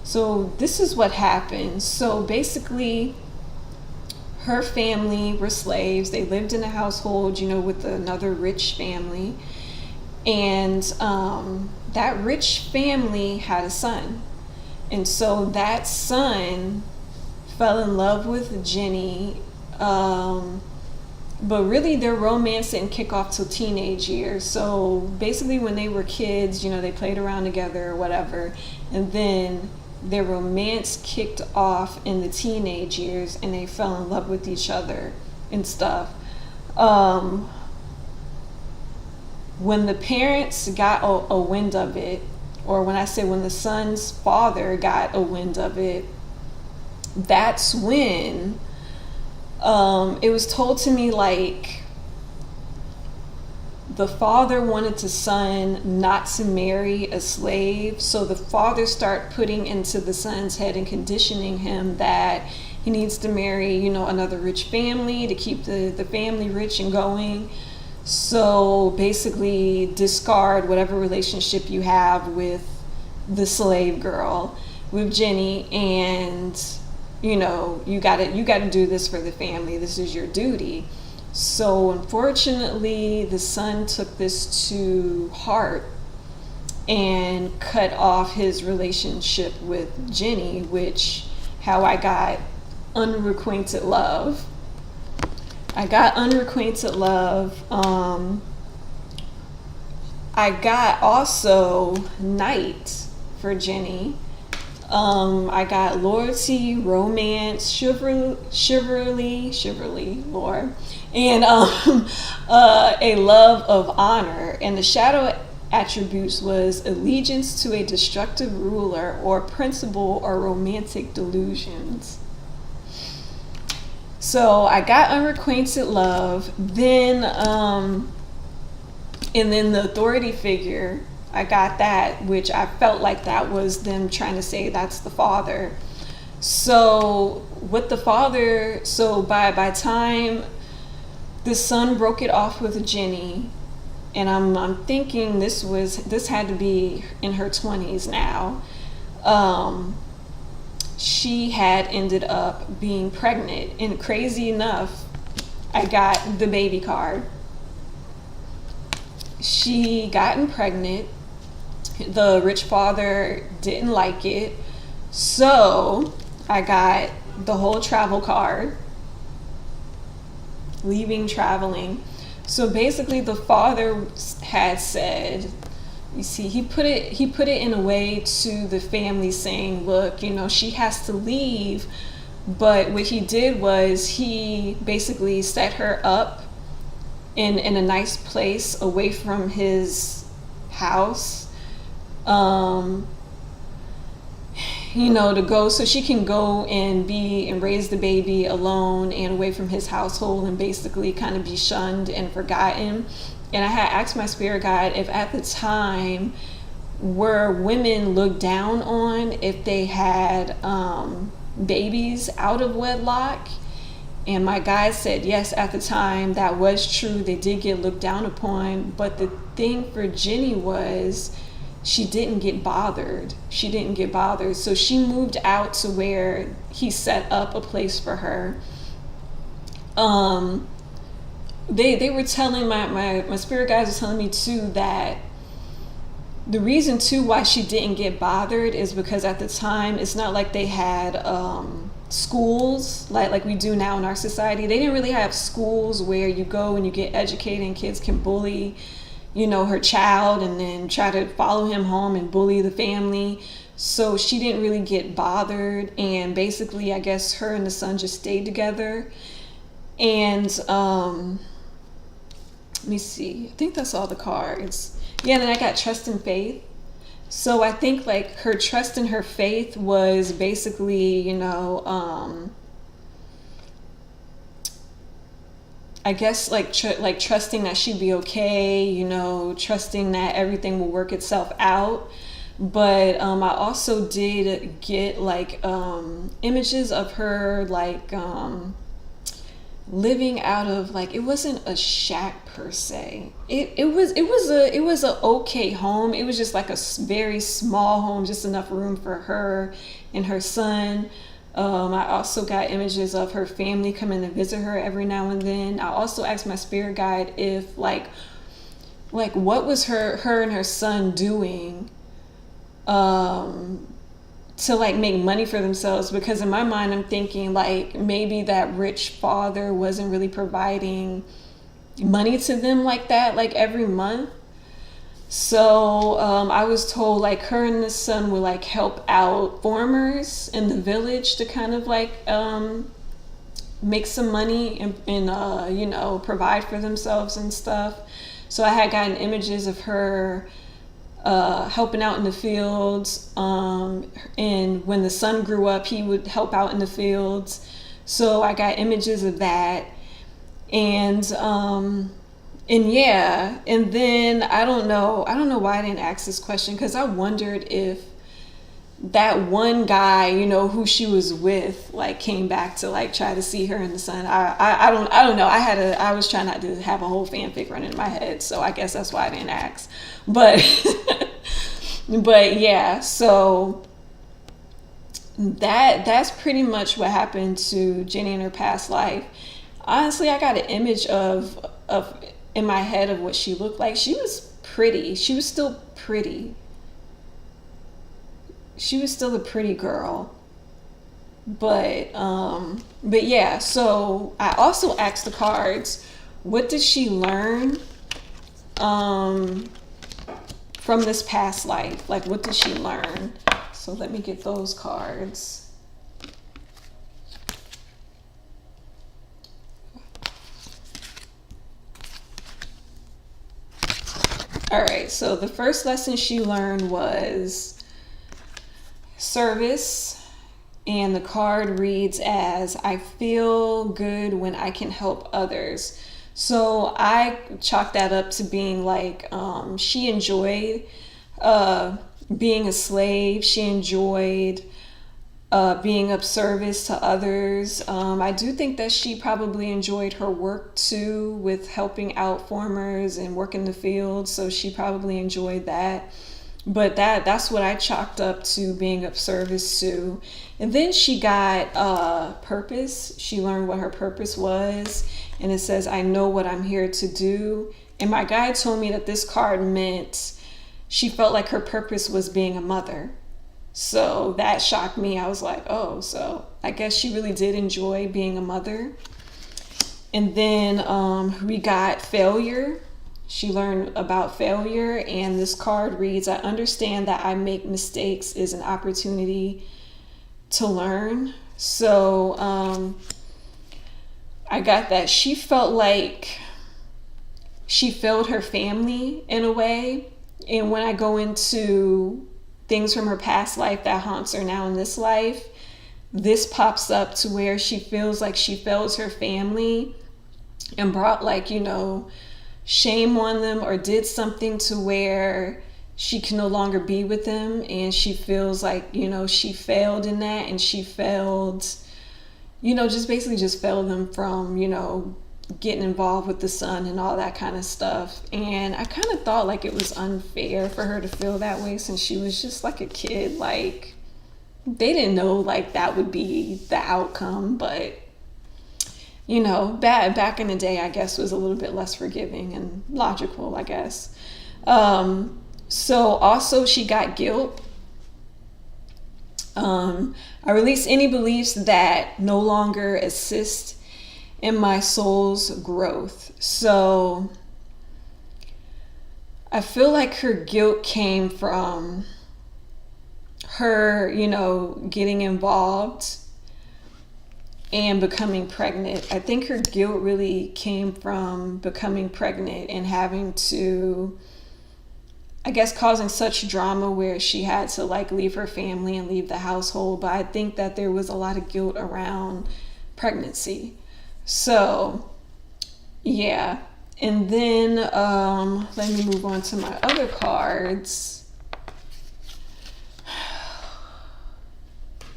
Speaker 1: So this is what happened. So basically, her family were slaves. They lived in a household, with another rich family. And that rich family had a son. And so that son fell in love with Jennie, but really their romance didn't kick off till teenage years. So basically when they were kids, they played around together or whatever, and then their romance kicked off in the teenage years and they fell in love with each other and stuff. When the parents got a wind of it, or when the son's father got a wind of it, that's when it was told to me like the father wanted the son not to marry a slave. So the father started putting into the son's head and conditioning him that he needs to marry, another rich family to keep the family rich and going. So basically discard whatever relationship you have with the slave girl, with Jennie, and you gotta do this for the family. This is your duty. So unfortunately, the son took this to heart and cut off his relationship with Jennie, which how I got unrequited love. I got unrequited love. I got also night for Jennie. I got loyalty, romance, chivalry, lore, and a love of honor. And the shadow attributes was allegiance to a destructive ruler or principle or romantic delusions. So I got unrequited love, then and then the authority figure, I got that, which I felt like that was them trying to say that's the father. So with the father, so by time the son broke it off with Jennie, and I'm thinking this had to be in her 20s now. She had ended up being pregnant, and crazy enough, I got the baby card. She gotten pregnant. The rich father didn't like it, so I got the whole travel card, leaving traveling. So basically the father had said, you see, he put it in a way to the family saying, look, she has to leave. But what he did was he basically set her up in a nice place away from his house, to go so she can go and raise the baby alone and away from his household and basically kind of be shunned and forgotten. And I had asked my spirit guide if at the time were women looked down on if they had babies out of wedlock. And my guide said yes, at the time that was true. They did get looked down upon. But the thing for Jennie was she didn't get bothered. So she moved out to where he set up a place for her. They were telling my spirit guides were telling me too that the reason too why she didn't get bothered is because at the time it's not like they had schools like we do now in our society. They didn't really have schools where you go and you get educated and kids can bully her child and then try to follow him home and bully the family. So she didn't really get bothered, and basically I guess her and the son just stayed together. And Let me see. I think that's all the cards. Yeah, and then I got trust and faith. So I think like her trust and her faith was basically, I guess like like trusting that she'd be okay, trusting that everything will work itself out. But I also did get like images of her like living out of like, it wasn't a shack per se. It was a okay home. It was just like a very small home, just enough room for her and her son. I also got images of her family coming to visit her every now and then. I also asked my spirit guide if like what was her and her son doing to like make money for themselves, because in my mind I'm thinking like maybe that rich father wasn't really providing money to them like that, like every month. So I was told like her and the son would like help out farmers in the village to kind of like make some money and provide for themselves and stuff. So I had gotten images of her helping out in the fields, and when the son grew up he would help out in the fields. So I got images of that. And yeah, and then I don't know why I didn't ask this question, because I wondered if that one guy, who she was with, like came back to like try to see her and the son. I don't know. I was trying not to have a whole fanfic running in my head, so I guess that's why I didn't ask. But but yeah, so that's pretty much what happened to Jennie in her past life. Honestly, I got an image of in my head of what she looked like. She was pretty. She was still pretty. She was still a pretty girl. But yeah, so I also asked the cards, what did she learn from this past life? Like, what did she learn? So let me get those cards. All right, so the first lesson she learned was service, and the card reads as, I feel good when I can help others. So I chalked that up to being like, she enjoyed being a slave. She enjoyed being of service to others. I do think that she probably enjoyed her work too, with helping out farmers and working the fields. So she probably enjoyed that. But that's what I chalked up to being of service to. And then she got purpose. She learned what her purpose was. And it says, I know what I'm here to do. And my guide told me that this card meant she felt like her purpose was being a mother. So that shocked me. I was like, oh, so I guess she really did enjoy being a mother. And then we got failure. She learned about failure, and this card reads, I understand that I make mistakes is an opportunity to learn. So I got that she felt like she failed her family in a way. And when I go into things from her past life that haunts her now in this life, this pops up to where she feels like she failed her family and brought like, shame on them, or did something to where she can no longer be with them, and she feels like she failed in that, and she failed just basically just failed them from getting involved with the son and all that kind of stuff. And I kind of thought like it was unfair for her to feel that way, since she was just like a kid. Like they didn't know like that would be the outcome, but back in the day, I guess, was a little bit less forgiving and logical, I guess. So also she got guilt. I release any beliefs that no longer assist in my soul's growth. So I feel like her guilt came from her, getting involved and becoming pregnant. I think her guilt really came from becoming pregnant and having to, I guess, causing such drama where she had to like leave her family and leave the household. But I think that there was a lot of guilt around pregnancy. So yeah. And then let me move on to my other cards.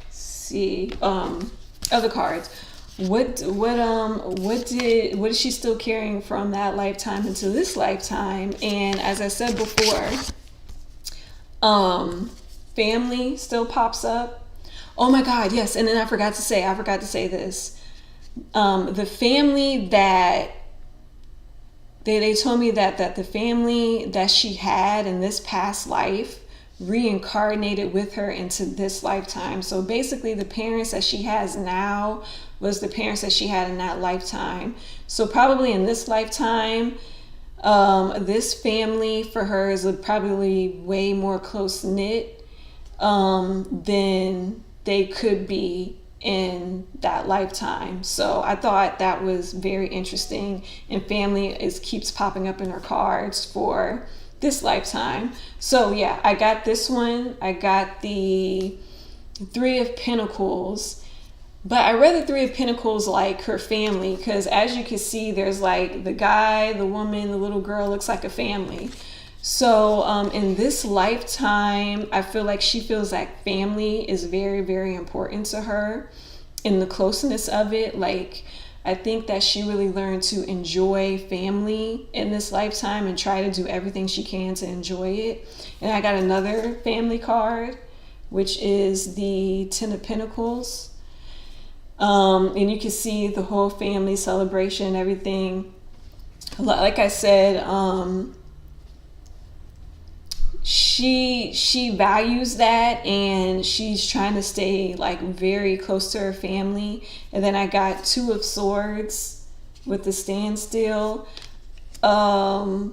Speaker 1: See, other cards. What is she still carrying from that lifetime into this lifetime? And as I said before, family still pops up. Oh my God, yes. And then I forgot to say this. The family that they told me that the family that she had in this past life reincarnated with her into this lifetime. So basically the parents that she has now was the parents that she had in that lifetime. So probably in this lifetime, this family for her is probably way more close knit than they could be in that lifetime. So I thought that was very interesting, and family keeps popping up in her cards for this lifetime. So yeah, I got this one. I got the Three of Pentacles, but I read the Three of Pentacles like her family, because as you can see, there's like the guy, the woman, the little girl looks like a family. So in this lifetime, I feel like she feels like family is very, very important to her, in the closeness of it. Like, I think that she really learned to enjoy family in this lifetime and try to do everything she can to enjoy it. And I got another family card, which is the Ten of Pentacles. And you can see the whole family celebration, everything. Like I said, she values that, and she's trying to stay like very close to her family. And then I got Two of Swords with the standstill. The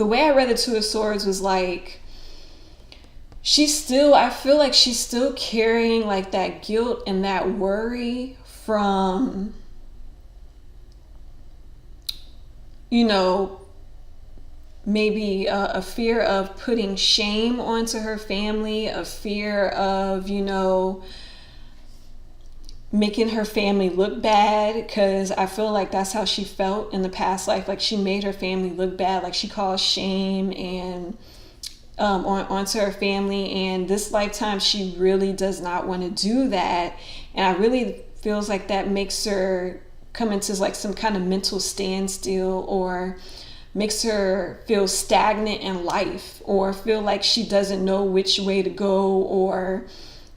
Speaker 1: way I read the Two of Swords was like, I feel like she's still carrying like that guilt and that worry from, maybe a fear of putting shame onto her family, a fear of, making her family look bad, because I feel like that's how she felt in the past life. Like, she made her family look bad, like she caused shame and onto her family. And this lifetime, she really does not want to do that. And I really feels like that makes her come into like some kind of mental standstill, or makes her feel stagnant in life, or feel like she doesn't know which way to go or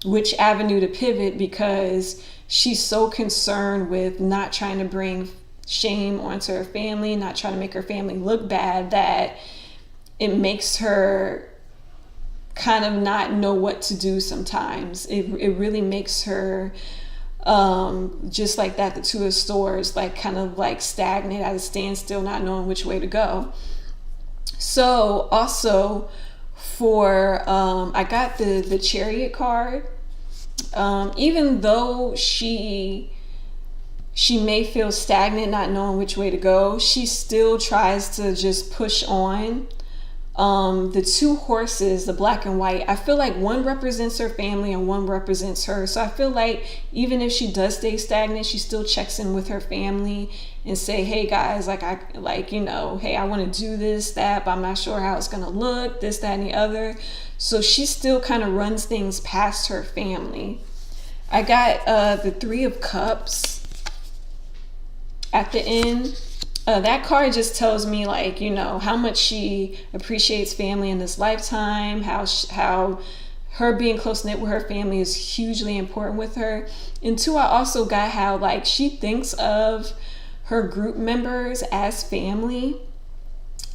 Speaker 1: which avenue to pivot, because she's so concerned with not trying to bring shame onto her family, not trying to make her family look bad, that it makes her kind of not know what to do sometimes. It really makes her just like that, the Two of Swords, like kind of like stagnant at a standstill, not knowing which way to go. So also for I got the Chariot card. Even though she may feel stagnant, not knowing which way to go, she still tries to just push on. The two horses, the black and white, I feel like one represents her family and one represents her. So I feel like even if she does stay stagnant, she still checks in with her family and say, hey guys, hey, I want to do this, that, but I'm not sure how it's going to look, this, that, and the other. So she still kind of runs things past her family. I got the Three of Cups at the end. That card just tells me, like, how much she appreciates family in this lifetime, how her being close-knit with her family is hugely important with her. And two, I also got how, like, she thinks of her group members as family.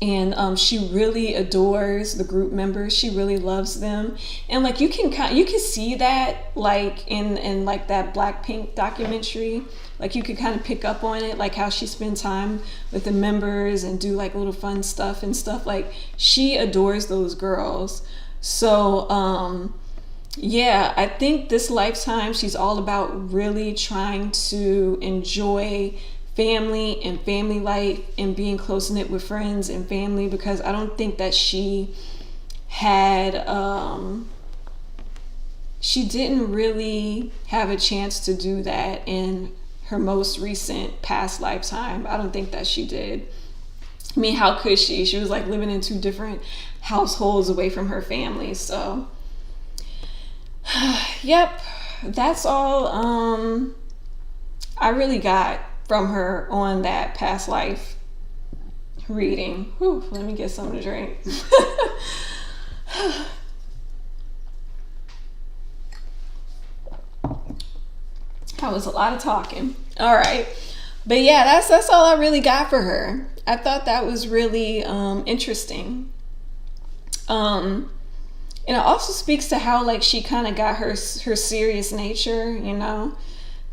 Speaker 1: And she really adores the group members. She really loves them. And like you can see that like in like that Blackpink documentary. Like you could kind of pick up on it, like how she spends time with the members and do like little fun stuff and stuff. Like she adores those girls. So Yeah, I think this lifetime she's all about really trying to enjoy family and family life and being close knit with friends and family, because I don't think that had she didn't really have a chance to do that in her most recent past lifetime. I don't think that she did. I mean, how could she? She was like living in two different households away from her family. So, yep, that's all I really got from her on that past life reading. Whew, let me get something to drink. That was a lot of talking. All right. But yeah, that's all I really got for her. I thought that was really interesting. And it also speaks to how like she kind of got her serious nature, you know,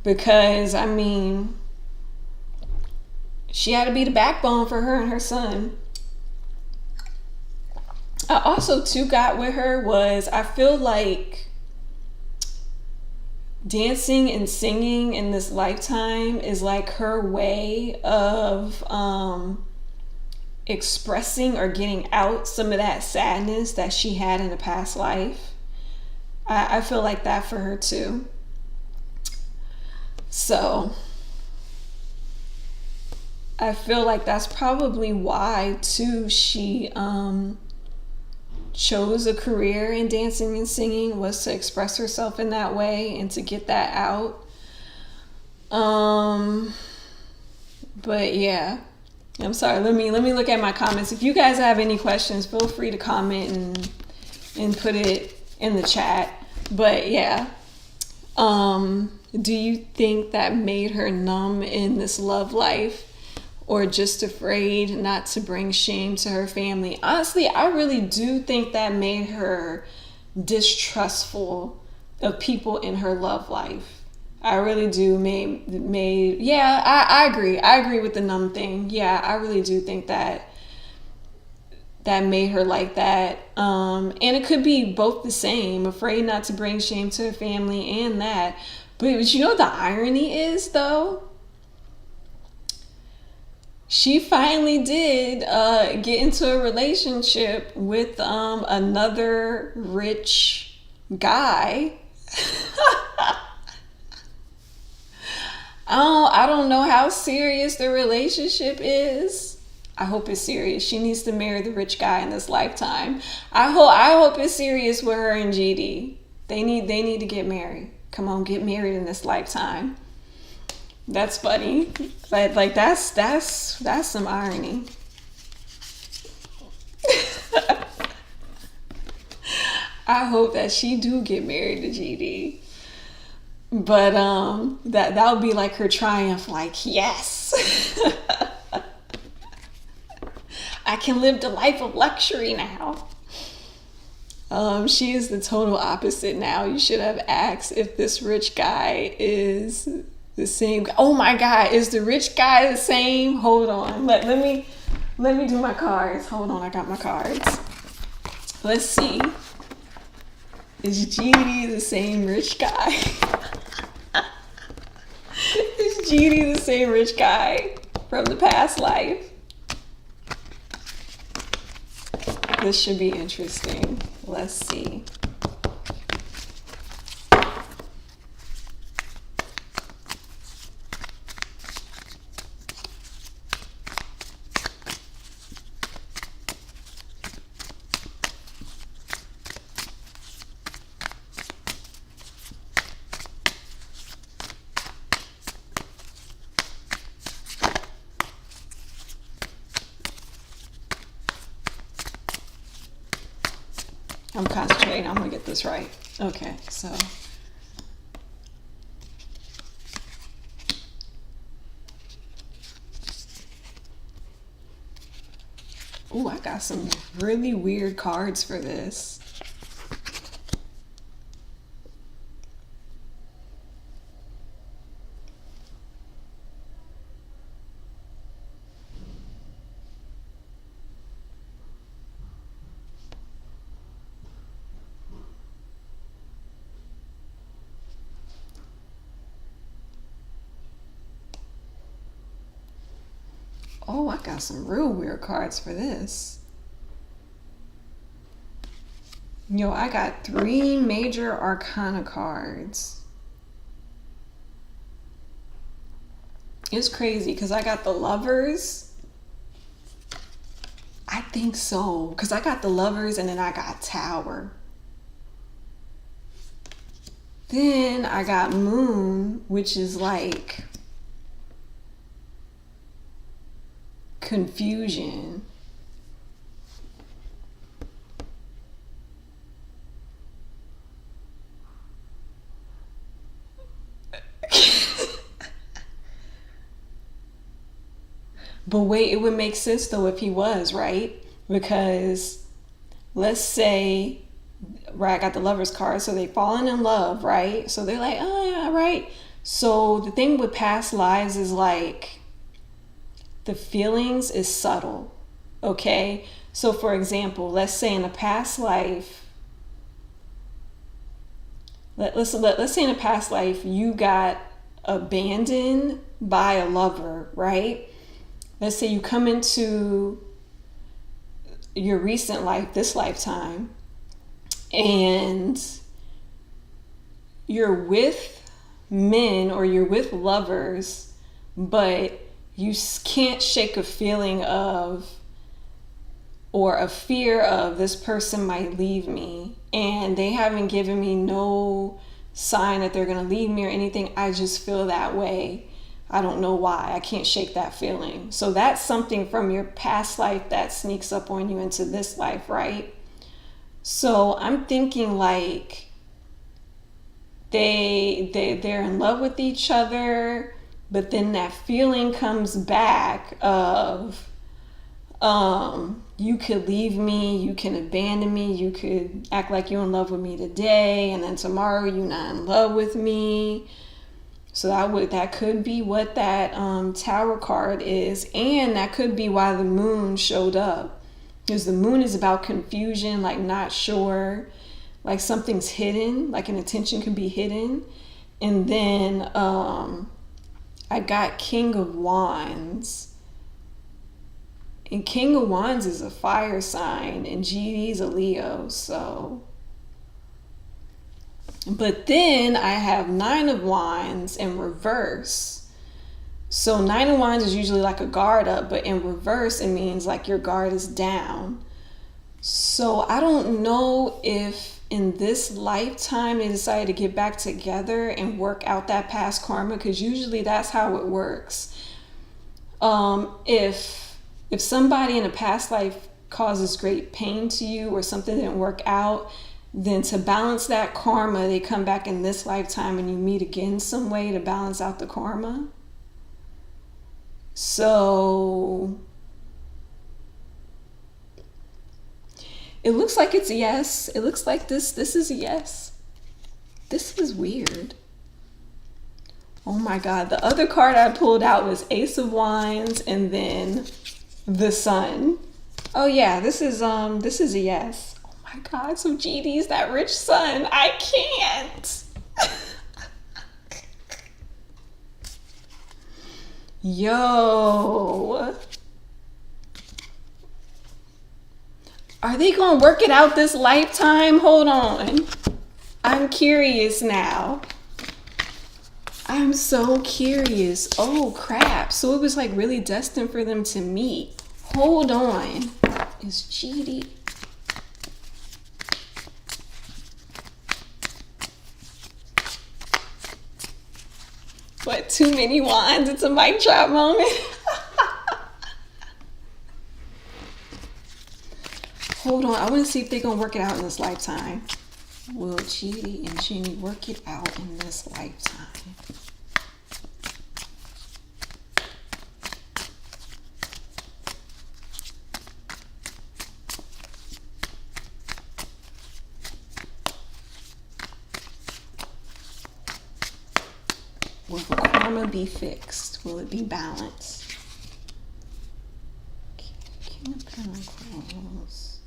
Speaker 1: because I mean, she had to be the backbone for her and her son. I also too got with her was I feel like dancing and singing in this lifetime is like her way of expressing or getting out some of that sadness that she had in a past life. I feel like that for her too. So I feel like that's probably why too she chose a career in dancing and singing, was to express herself in that way and to get that out. But yeah, I'm sorry. Let me look at my comments. If you guys have any questions, feel free to comment and put it in the chat. But yeah, do you think that made her numb in this love life, or just afraid not to bring shame to her family? Honestly, I really do think that made her distrustful of people in her love life. I really do. Yeah, I agree. I agree with the numb thing. Yeah, I really do think that made her like that. And it could be both the same, afraid not to bring shame to her family and that. But you know what the irony is, though? She finally did get into a relationship with another rich guy. I don't know how serious the relationship is. I hope it's serious. She needs to marry the rich guy in this lifetime. I hope it's serious with her and GD. They need to get married. Come on, get married in this lifetime. That's funny. Like that's some irony. I hope that she do get married to GD. But that would be like her triumph, like, yes. I can live the life of luxury now. She is the total opposite now. You should have asked if this rich guy is the same. Oh my God, is the rich guy the same? Hold on. Let me do my cards. Hold on, I got my cards. Let's see. Is GD the same rich guy? Is GD the same rich guy from the past life? This should be interesting. Let's see. I'm concentrating. I'm gonna get this right. Okay, so ooh, I got some really weird cards for this. Oh, I got some real weird cards for this. Yo, I got 3 major arcana cards. It's crazy because I got the Lovers. I think so, because I got the Lovers and then I got Tower. Then I got Moon, which is like confusion. But wait, it would make sense though if he was, right? Because let's say, right, I got the Lovers card, so they fallen in love, right? So they're like, oh yeah, right. So the thing with past lives is like the feelings is subtle, okay? So for example, let's say in a past life, let's say in a past life you got abandoned by a lover, right? Let's say you come into your recent life, this lifetime, and you're with men or you're with lovers, but you can't shake a feeling of or a fear of this person might leave me, and they haven't given me no sign that they're going to leave me or anything. I just feel that way. I don't know why. I can't shake that feeling. So that's something from your past life that sneaks up on you into this life, right? So I'm thinking like they're in love with each other, but then that feeling comes back of you could leave me, you can abandon me, you could act like you're in love with me today, and then tomorrow you're not in love with me. So that could be what that Tower card is, and that could be why the Moon showed up. Because the Moon is about confusion, like not sure, like something's hidden, like an intention can be hidden. And then I got King of Wands. And King of Wands is a fire sign, and GD's a Leo, so. But then I have 9 of Wands in reverse. So 9 of Wands is usually like a guard up, but in reverse it means like your guard is down. So I don't know if in this lifetime they decided to get back together and work out that past karma, because usually that's how it works. If somebody in a past life causes great pain to you or something didn't work out, then to balance that karma, they come back in this lifetime and you meet again some way to balance out the karma. So it looks like it's a yes. It looks like this is a yes. This is weird. Oh my God. The other card I pulled out was Ace of Wands and then the Sun. Oh yeah, this is a yes. Oh my God, so GD's that rich sun. I can't. Yo. Are they gonna work it out this lifetime? Hold on. I'm curious now. I'm so curious. Oh crap. So it was like really destined for them to meet. Hold on. Is GD? What, too many wands? It's a mic drop moment. Hold on. I want to see if they're going to work it out in this lifetime. Will GD and Jennie work it out in this lifetime? Will the karma be fixed? Will it be balanced? King of Pentacles.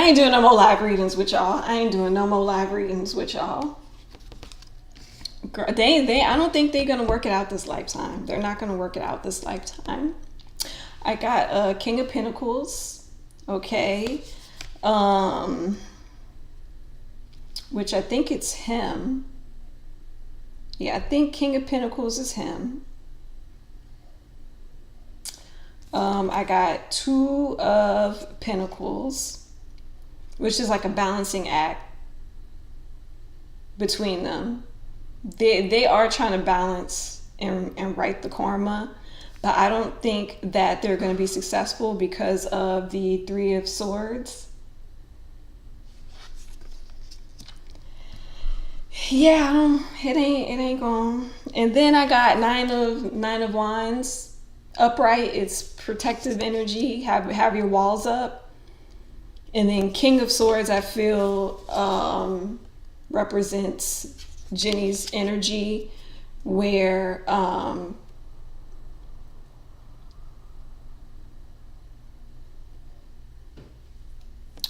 Speaker 1: ain't doing no more live readings with y'all. I ain't doing no more live readings with y'all. I don't think they're gonna work it out this lifetime. They're not gonna work it out this lifetime. I got King of Pentacles, okay, which I think it's him. Yeah, I think King of Pentacles is him. I got Two of Pentacles, which is like a balancing act between them. They are trying to balance and right the karma, but I don't think that they're going to be successful because of the Three of Swords. Yeah, it ain't going. And then I got Nine of Wands upright. It's protective energy. Have your walls up. And then King of Swords, I feel represents Jennie's energy, where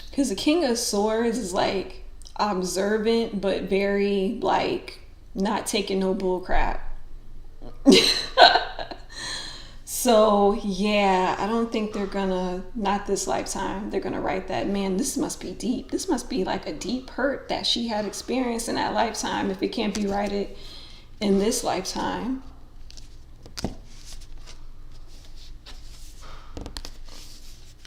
Speaker 1: because the King of Swords is like observant, but very like not taking no bull crap. So yeah, I don't think they're gonna, not this lifetime, they're gonna write that. Man, this must be deep. This must be like a deep hurt that she had experienced in that lifetime if it can't be righted in this lifetime.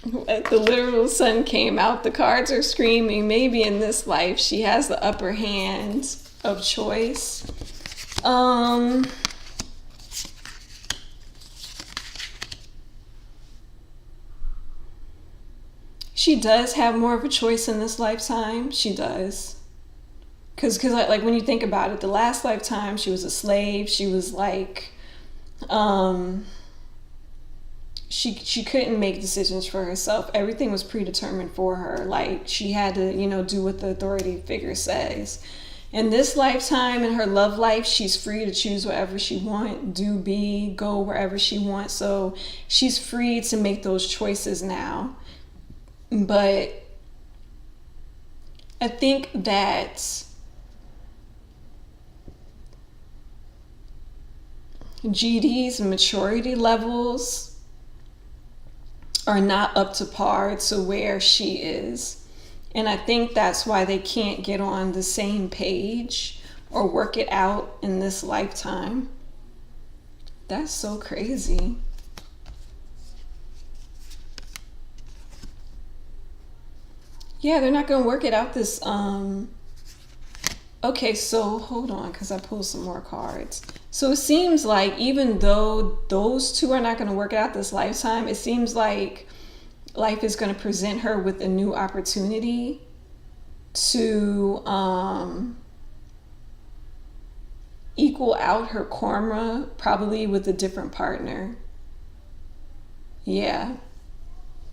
Speaker 1: The literal sun came out. The cards are screaming. Maybe in this life she has the upper hand of choice. She does have more of a choice in this lifetime. She does. Because like when you think about it, the last lifetime she was a slave. She was like, she couldn't make decisions for herself. Everything was predetermined for her. Like she had to, do what the authority figure says. In this lifetime, in her love life, she's free to choose whatever she wants, go wherever she wants. So she's free to make those choices now. But I think that GD's maturity levels are not up to par to where she is. And I think that's why they can't get on the same page or work it out in this lifetime. That's so crazy. Yeah, they're not going to work it out this, okay, so hold on, because I pulled some more cards. So it seems like even though those two are not going to work it out this lifetime, it seems like life is going to present her with a new opportunity to equal out her karma, probably with a different partner. Yeah.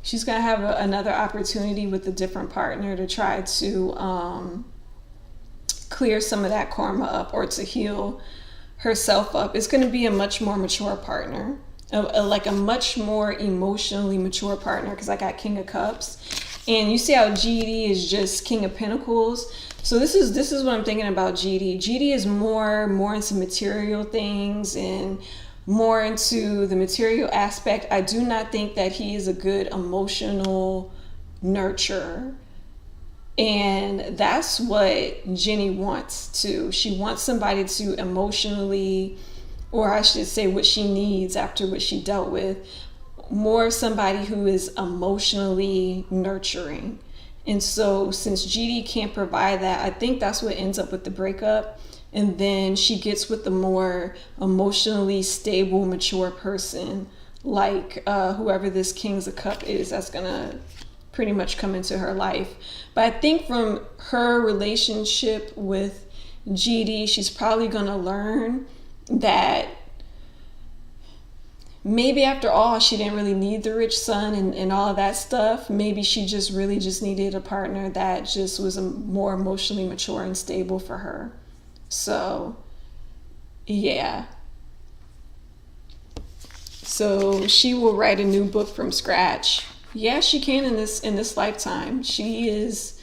Speaker 1: She's going to have another opportunity with a different partner to try to clear some of that karma up or to heal herself up. It's going to be a much more mature partner, like a much more emotionally mature partner, because I got King of Cups. And you see how GD is just King of Pentacles. So this is what I'm thinking about GD. GD is more into material things and more into the material aspect. I do not think that he is a good emotional nurturer. And that's what Jennie wants too. She wants somebody to emotionally, or I should say what she needs after what she dealt with, more somebody who is emotionally nurturing. And so since GD can't provide that, I think that's what ends up with the breakup. And then she gets with the more emotionally stable, mature person, like whoever this Kings of Cup is, that's gonna pretty much come into her life. But I think from her relationship with GD, she's probably gonna learn that maybe after all, she didn't really need the rich son and all of that stuff. Maybe she just really just needed a partner that just was more emotionally mature and stable for her. So, yeah. So she will write a new book from scratch Yeah, she can in this lifetime. She is.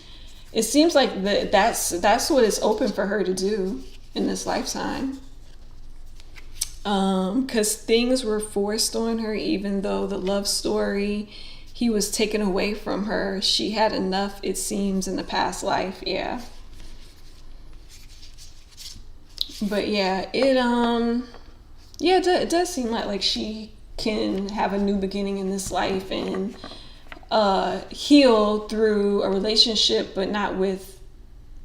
Speaker 1: It seems like that's what is open for her to do in this lifetime. Because things were forced on her, even though the love story he was taken away from her. She had enough, it seems, in the past life. Yeah. But yeah, it does seem like she can have a new beginning in this life and heal through a relationship, but not with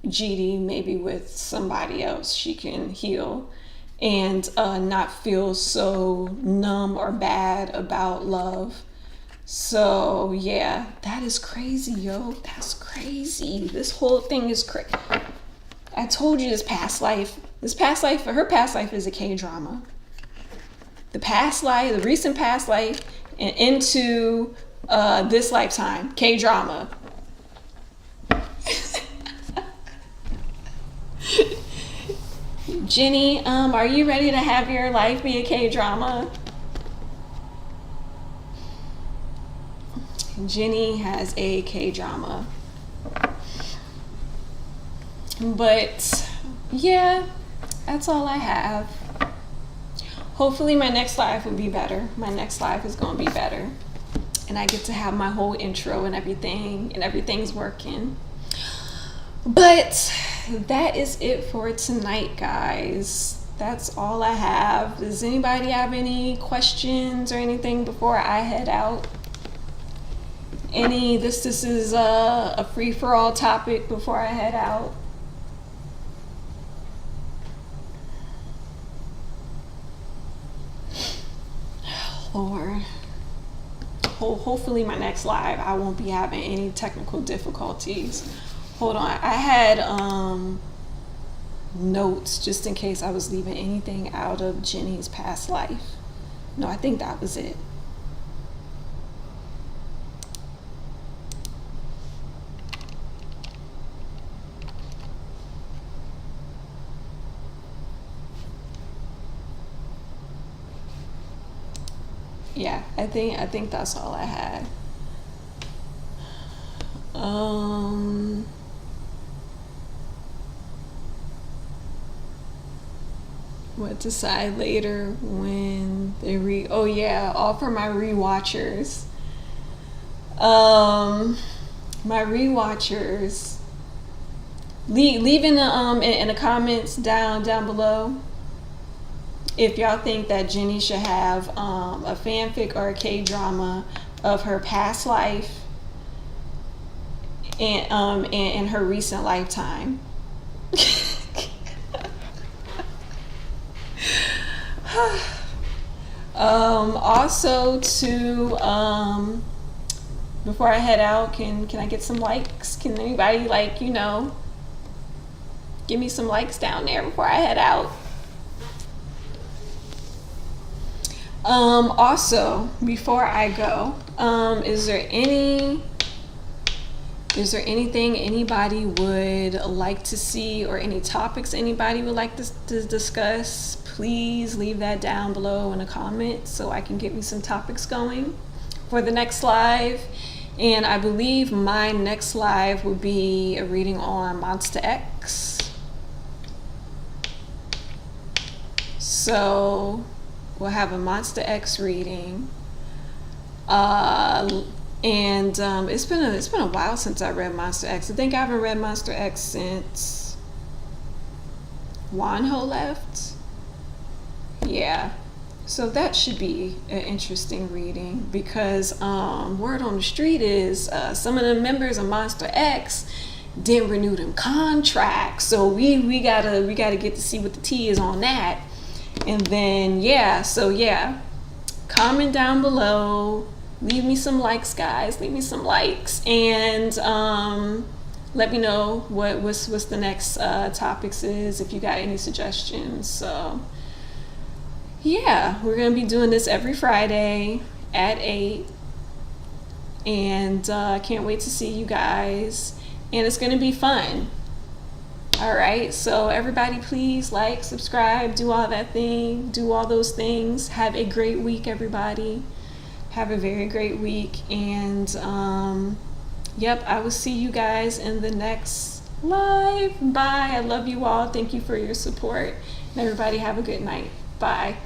Speaker 1: GD, maybe with somebody else. She can heal and not feel so numb or bad about love. So yeah, that is crazy, yo. That's crazy. This whole thing is crazy. I told you this past life, her past life is a K-drama. The past life, the recent past life, and into this lifetime, K-drama. Jennie, are you ready to have your life be a K-drama? Jennie has a K-drama. But yeah, that's all I have. Hopefully my next live will be better. My next live is going to be better. And I get to have my whole intro and everything, and everything's working. But that is it for tonight, guys. That's all I have. Does anybody have any questions or anything before I head out? This is a free-for-all topic before I head out. Lord. Hopefully my next live I won't be having any technical difficulties. Hold on. I had notes just in case I was leaving anything out of Jennie's past life. No, I think that was it. Yeah, I think that's all I had. What decide later when they oh yeah, all for my rewatchers. My rewatchers. Leave in the comments down below if y'all think that Jennie should have a fanfic or a K-drama of her past life and her recent lifetime. Also to before I head out, can I get some likes? Can anybody give me some likes down there before I head out? Also, before I go, is there anything anybody would like to see, or any topics anybody would like to discuss? Please leave that down below in the comments so I can get me some topics going for the next live. And I believe my next live will be a reading on Monster X. So we'll have a Monster X reading. And it's been a while since I read Monster X. I think I haven't read Monster X since Wanho left. Yeah, so that should be an interesting reading, because word on the street is some of the members of Monster X didn't renew them contracts, so we gotta get to see what the tea is on that. And then comment down below, leave me some likes, guys, leave me some likes, and let me know what's the next topics is, if you got any suggestions. So yeah, we're gonna be doing this every Friday at 8, and I can't wait to see you guys, and it's gonna be fun. All right, so everybody, please like, subscribe, do all those things. Have a great week, everybody. Have a very great week. And yep, I will see you guys in the next live. Bye. I love you all. Thank you for your support. And everybody have a good night. Bye.